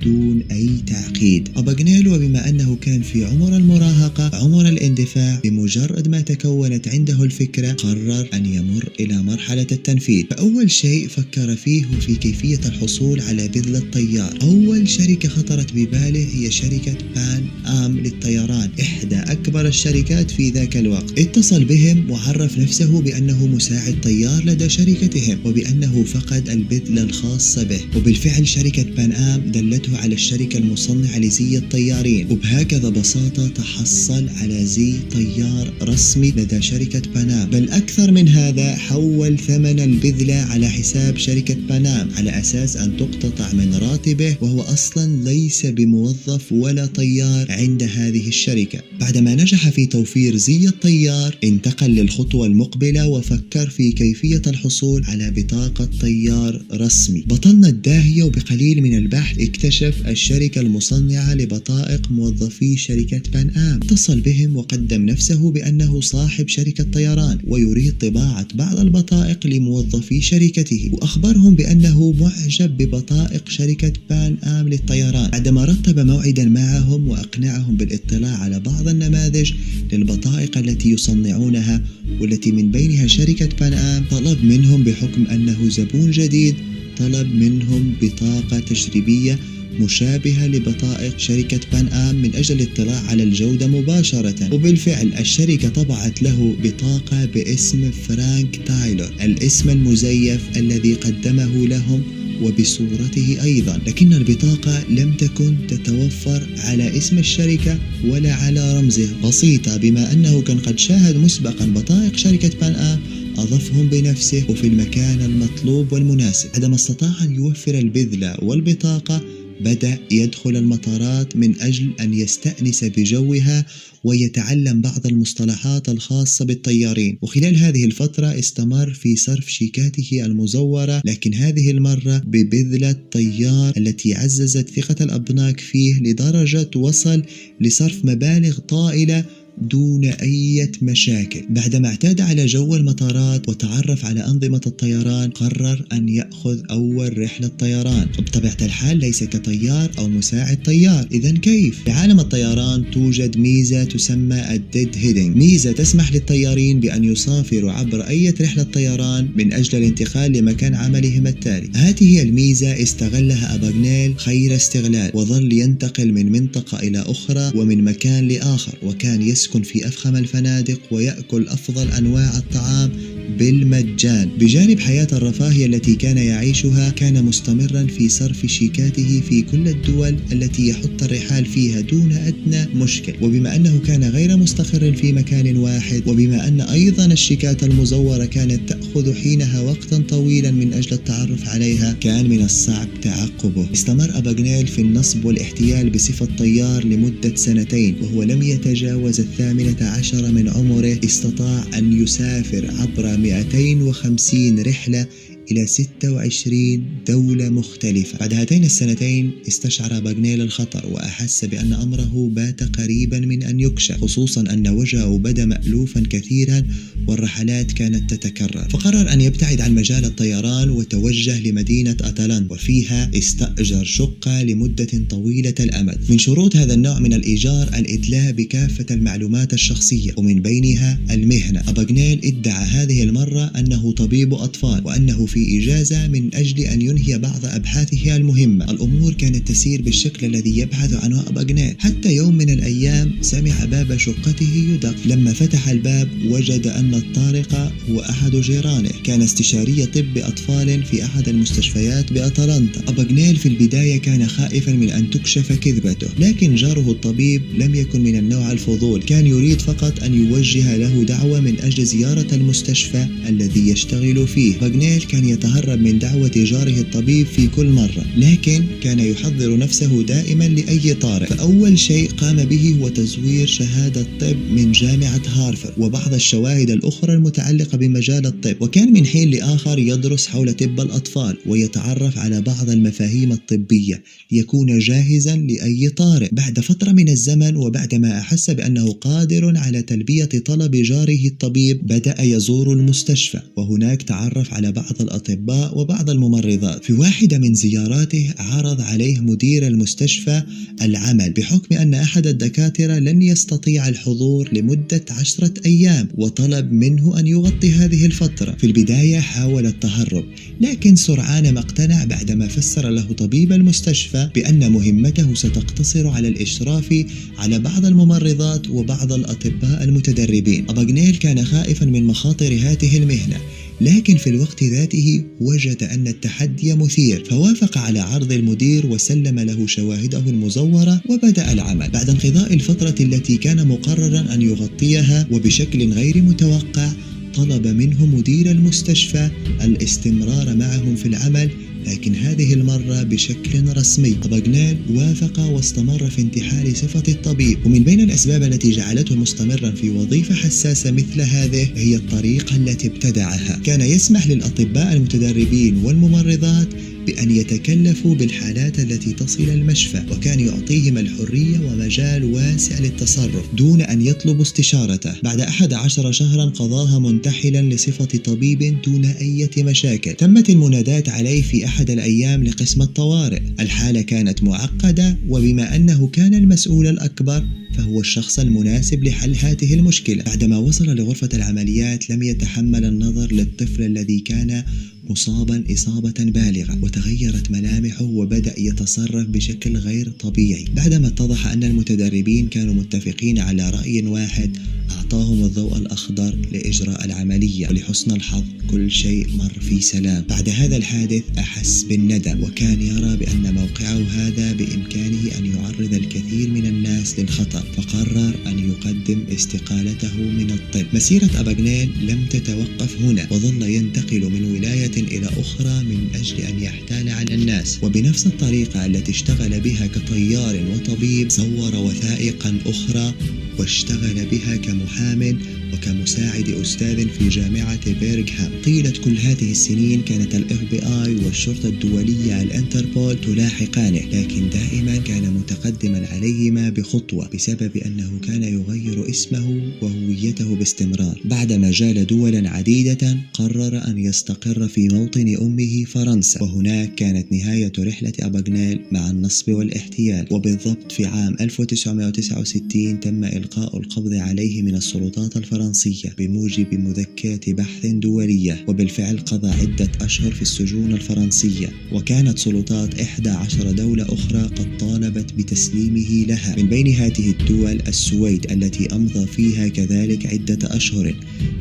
دون أي تعقيد. أباغنيل وبما أنه كان في عمر المراهقة، عمر الاندفاع، بمجرد ما تكونت عنده الفكرة قرر أن يمر إلى مرحلة التنفيذ. فأول شيء فكر فيه هو في كيفية الحصول على بذل الطيار. أول شركة خطرت بباله هي شركة بان آم للطيران، إحدى أكبر الشركات في ذاك الوقت. اتصل بهم وعرف نفسه بأنه مساعد طيار لدى شركتهم، وبأنه فقد البذلة الخاصة به. وبالفعل شركة بان آم دلته على الشركة المصنعة لزي الطيارين، وبهكذا بساطة تحصل على زي طيار رسمي لدى شركة بانام. بل أكثر من هذا، حول ثمن البذلة على حساب شركة بانام على أساس أن تقتطع من راتبه، وهو أصلا ليس بموظف ولا طيار عند هذه الشركة. بعدما نجح في توفير زي الطيار، انتقل للخطوة المقبلة وفكر في كيفية الحصول على بطاقة طيار رسمي. بطلنا الداهية وبقليل من البحث اكتشف الشركة المصنعة لبطائق موظفي شركة بان آم. اتصل بهم وقدم نفسه بأنه صاحب شركة طيران ويريد طباعة بعض البطائق لموظفي شركته، وأخبرهم بأنه معجب ببطائق شركة بان آم للطيران. بعدما رتب موعدا معهم وأقنعهم بالاطلاع على بعض النماذج للبطائق التي يصنعونها والتي من بينها شركة بان آم، طلب منهم بحكم أنه زبون جديد، طلب منهم بطاقة تجريبية مشابهة لبطائق شركة بان آم من أجل الاطلاع على الجودة مباشرة. وبالفعل الشركة طبعت له بطاقة باسم فرانك تايلور، الاسم المزيف الذي قدمه لهم وبصورته أيضا، لكن البطاقة لم تكن تتوفر على اسم الشركة ولا على رمزها. بسيطة، بما أنه كان قد شاهد مسبقا بطائق شركة بان آم أضافهم بنفسه وفي المكان المطلوب والمناسب. عندما استطاع أن يوفر البذلة والبطاقة بدأ يدخل المطارات من أجل أن يستأنس بجوها ويتعلم بعض المصطلحات الخاصة بالطيارين. وخلال هذه الفترة استمر في صرف شيكاته المزورة، لكن هذه المرة ببذلة طيار التي عززت ثقة الأبناك فيه لدرجة وصل لصرف مبالغ طائلة دون أي مشاكل. بعدما اعتاد على جو المطارات وتعرف على أنظمة الطيران، قرر أن يأخذ أول رحلة طيران. بطبيعة الحال ليس كطيار أو مساعد طيار. إذن كيف؟ في عالم الطيران توجد ميزة تسمى الديد هيدنج، ميزة تسمح للطيارين بأن يسافروا عبر أي رحلة طيران من أجل الانتقال لمكان عملهم التالي. هذه الميزة استغلها أباغنيل خير استغلال، وظل ينتقل من منطقة إلى أخرى ومن مكان لآخر، وكان يسكن في أفخم الفنادق ويأكل أفضل أنواع الطعام بالمجان. بجانب حياة الرفاهية التي كان يعيشها، كان مستمرا في صرف شيكاته في كل الدول التي يحط الرحال فيها دون أدنى مشكل. وبما أنه كان غير مستقر في مكان واحد، وبما أن أيضا الشيكات المزورة كانت تأخذ حينها وقتا طويلا من أجل التعرف عليها، كان من الصعب تعقبه. استمر أباغنيل في النصب والاحتيال بصفة طيار لمدة 2 وهو لم يتجاوز 18 من عمره. استطاع أن يسافر عبر 250 رحلة إلى 26 دولة مختلفة. بعد هاتين 2 استشعر أباغنيل الخطر، وأحس بأن أمره بات قريبا من أن يكشف، خصوصا أن وجهه بدا مألوفا كثيرا والرحلات كانت تتكرر. فقرر أن يبتعد عن مجال الطيران وتوجه لمدينة أتلانتا، وفيها استأجر شقة لمدة طويلة الأمد. من شروط هذا النوع من الإيجار الإدلاء بكافة المعلومات الشخصية ومن بينها المهنة. أباغنيل ادعى هذه المرة أنه طبيب أطفال، وأنه في إجازة من أجل أن ينهي بعض أبحاثه المهمة. الأمور كانت تسير بالشكل الذي يبحث عنه أباغنيل، حتى يوم من الأيام سمع باب شقته يدق. لما فتح الباب وجد أن الطارق هو أحد جيرانه، كان استشاري طب أطفال في أحد المستشفيات بأتلانتا. أباغنيل في البداية كان خائفا من أن تكشف كذبته، لكن جاره الطبيب لم يكن من النوع الفضول، كان يريد فقط أن يوجه له دعوة من أجل زيارة المستشفى الذي يشتغل فيه. أباغنيل كان يتهرب من دعوة جاره الطبيب في كل مرة، لكن كان يحضر نفسه دائما لأي طارئ. فأول شيء قام به هو تزوير شهادة طب من جامعة هارفارد وبعض الشواهد الأخرى المتعلقة بمجال الطب، وكان من حين لآخر يدرس حول طب الأطفال ويتعرف على بعض المفاهيم الطبية ليكون جاهزا لأي طارئ. بعد فترة من الزمن، وبعدما أحس بأنه قادر على تلبية طلب جاره الطبيب، بدأ يزور المستشفى، وهناك تعرف على بعض الأطباء وبعض الممرضات. في واحدة من زياراته عرض عليه مدير المستشفى العمل بحكم أن أحد الدكاترة لن يستطيع الحضور لمدة 10 أيام، وطلب منه أن يغطي هذه الفترة. في البداية حاول التهرب، لكن سرعان ما اقتنع بعدما فسر له طبيب المستشفى بأن مهمته ستقتصر على الإشراف على بعض الممرضات وبعض الأطباء المتدربين. أباغنيل كان خائفا من مخاطر هذه المهنة، لكن في الوقت ذاته وجد أن التحدي مثير، فوافق على عرض المدير وسلم له شواهده المزورة وبدأ العمل. بعد انقضاء الفترة التي كان مقررا أن يغطيها وبشكل غير متوقع، طلب منه مدير المستشفى الاستمرار معهم في العمل، لكن هذه المرة بشكل رسمي. أباغنيل وافق واستمر في انتحال صفة الطبيب. ومن بين الأسباب التي جعلته مستمرا في وظيفة حساسة مثل هذه هي الطريقة التي ابتدعها. كان يسمح للأطباء المتدربين والممرضات بأن يتكلفوا بالحالات التي تصل المشفى، وكان يعطيهم الحرية ومجال واسع للتصرف دون أن يطلبوا استشارته. بعد 11 شهرا قضاها منتحلا لصفة طبيب دون أي مشاكل. تمت المنادات عليه في أحد الأيام لقسم الطوارئ. الحالة كانت معقدة، وبما أنه كان المسؤول الأكبر فهو الشخص المناسب لحل هذه المشكلة. بعدما وصل لغرفة العمليات لم يتحمل النظر للطفل الذي كان مصابا إصابة بالغة، وتغيرت ملامحه وبدأ يتصرف بشكل غير طبيعي. بعدما اتضح أن المتدربين كانوا متفقين على رأي واحد أعطاهم الضوء الأخضر لإجراء العملية، ولحسن الحظ كل شيء مر في سلام. بعد هذا الحادث أحس بالندم، وكان يرى بأن موقعه هذا بإمكانه أن يعرض الكثير من الناس للخطر، فقرر أن يقدم استقالته من الطب. مسيرة أباغنيل لم تتوقف هنا، وظل ينتقل من ولاية إلى أخرى من أجل أن يحتال على الناس، وبنفس الطريقة التي اشتغل بها كطيار وطبيب صور وثائقا أخرى واشتغل بها كمحام وكمساعد أستاذ في جامعة بيرغهام. طيلة كل هذه السنين كانت ال FBI والشرطة الدولية الانتربول تلاحقانه، لكن دائما كان متقدما عليهما بخطوة بسبب أنه كان يغير اسمه وهويته باستمرار. بعدما جال دولا عديدة قرر أن يستقر في موطن أمه فرنسا، وهناك كانت نهاية رحلة أباغنيل مع النصب والاحتيال. وبالضبط في عام 1969 تم إلقاء القبض عليه من السلطات الفرنسية بموجب مذكرة بحث دولية، وبالفعل قضى عدة أشهر في السجون الفرنسية. وكانت سلطات 11 دولة أخرى قد طالبت بتسليمه لها، من بين هذه الدول السويد التي أمضى فيها كذلك عدة أشهر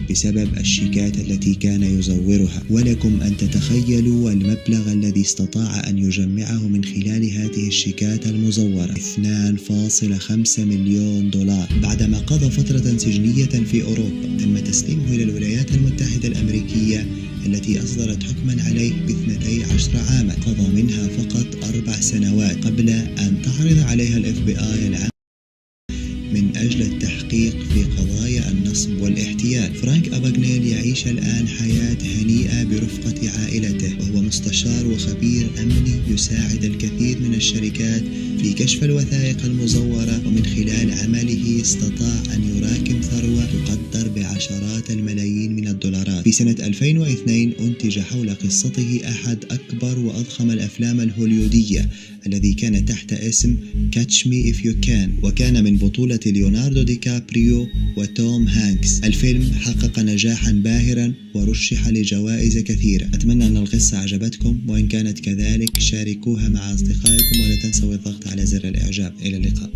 بسبب الشيكات التي كان يزورها. ولكم أن تتخيلوا المبلغ الذي استطاع أن يجمعه من خلال هذه الشيكات المزورة: 2.5 مليون دولار. بعدما قضى فترة سجنية في أوروبا تم تسليمه إلى الولايات المتحدة الأمريكية التي أصدرت حكما عليه ب12 عاما، قضى منها فقط 4 سنوات قبل أن تعرض عليها ال FBI العام من أجل التحقيق في قضايا النصب والاحتيال. فرانك أباغنيل يعيش الآن حياة هنيئة برفقة عائلته، وهو مستشار وخبير أمني يساعد الكثير من الشركات في كشف الوثائق المزورة، ومن خلال عمله استطاع أن يراكم ثروة تقدر بعشرات الملايين من الدولارات. في سنة 2002 أنتج حول قصته أحد أكبر وأضخم الأفلام الهوليودية الذي كان تحت اسم Catch Me If You Can، وكان من بطولة ليوناردو دي كابريو وتوم هانكس. الفيلم حقق نجاحا باهرا ورشح لجوائز كثيرة. أتمنى أن القصة عجبتكم، وإن كانت كذلك شاركوها مع أصدقائكم، ولا تنسوا الضغط على زر الإعجاب. إلى اللقاء.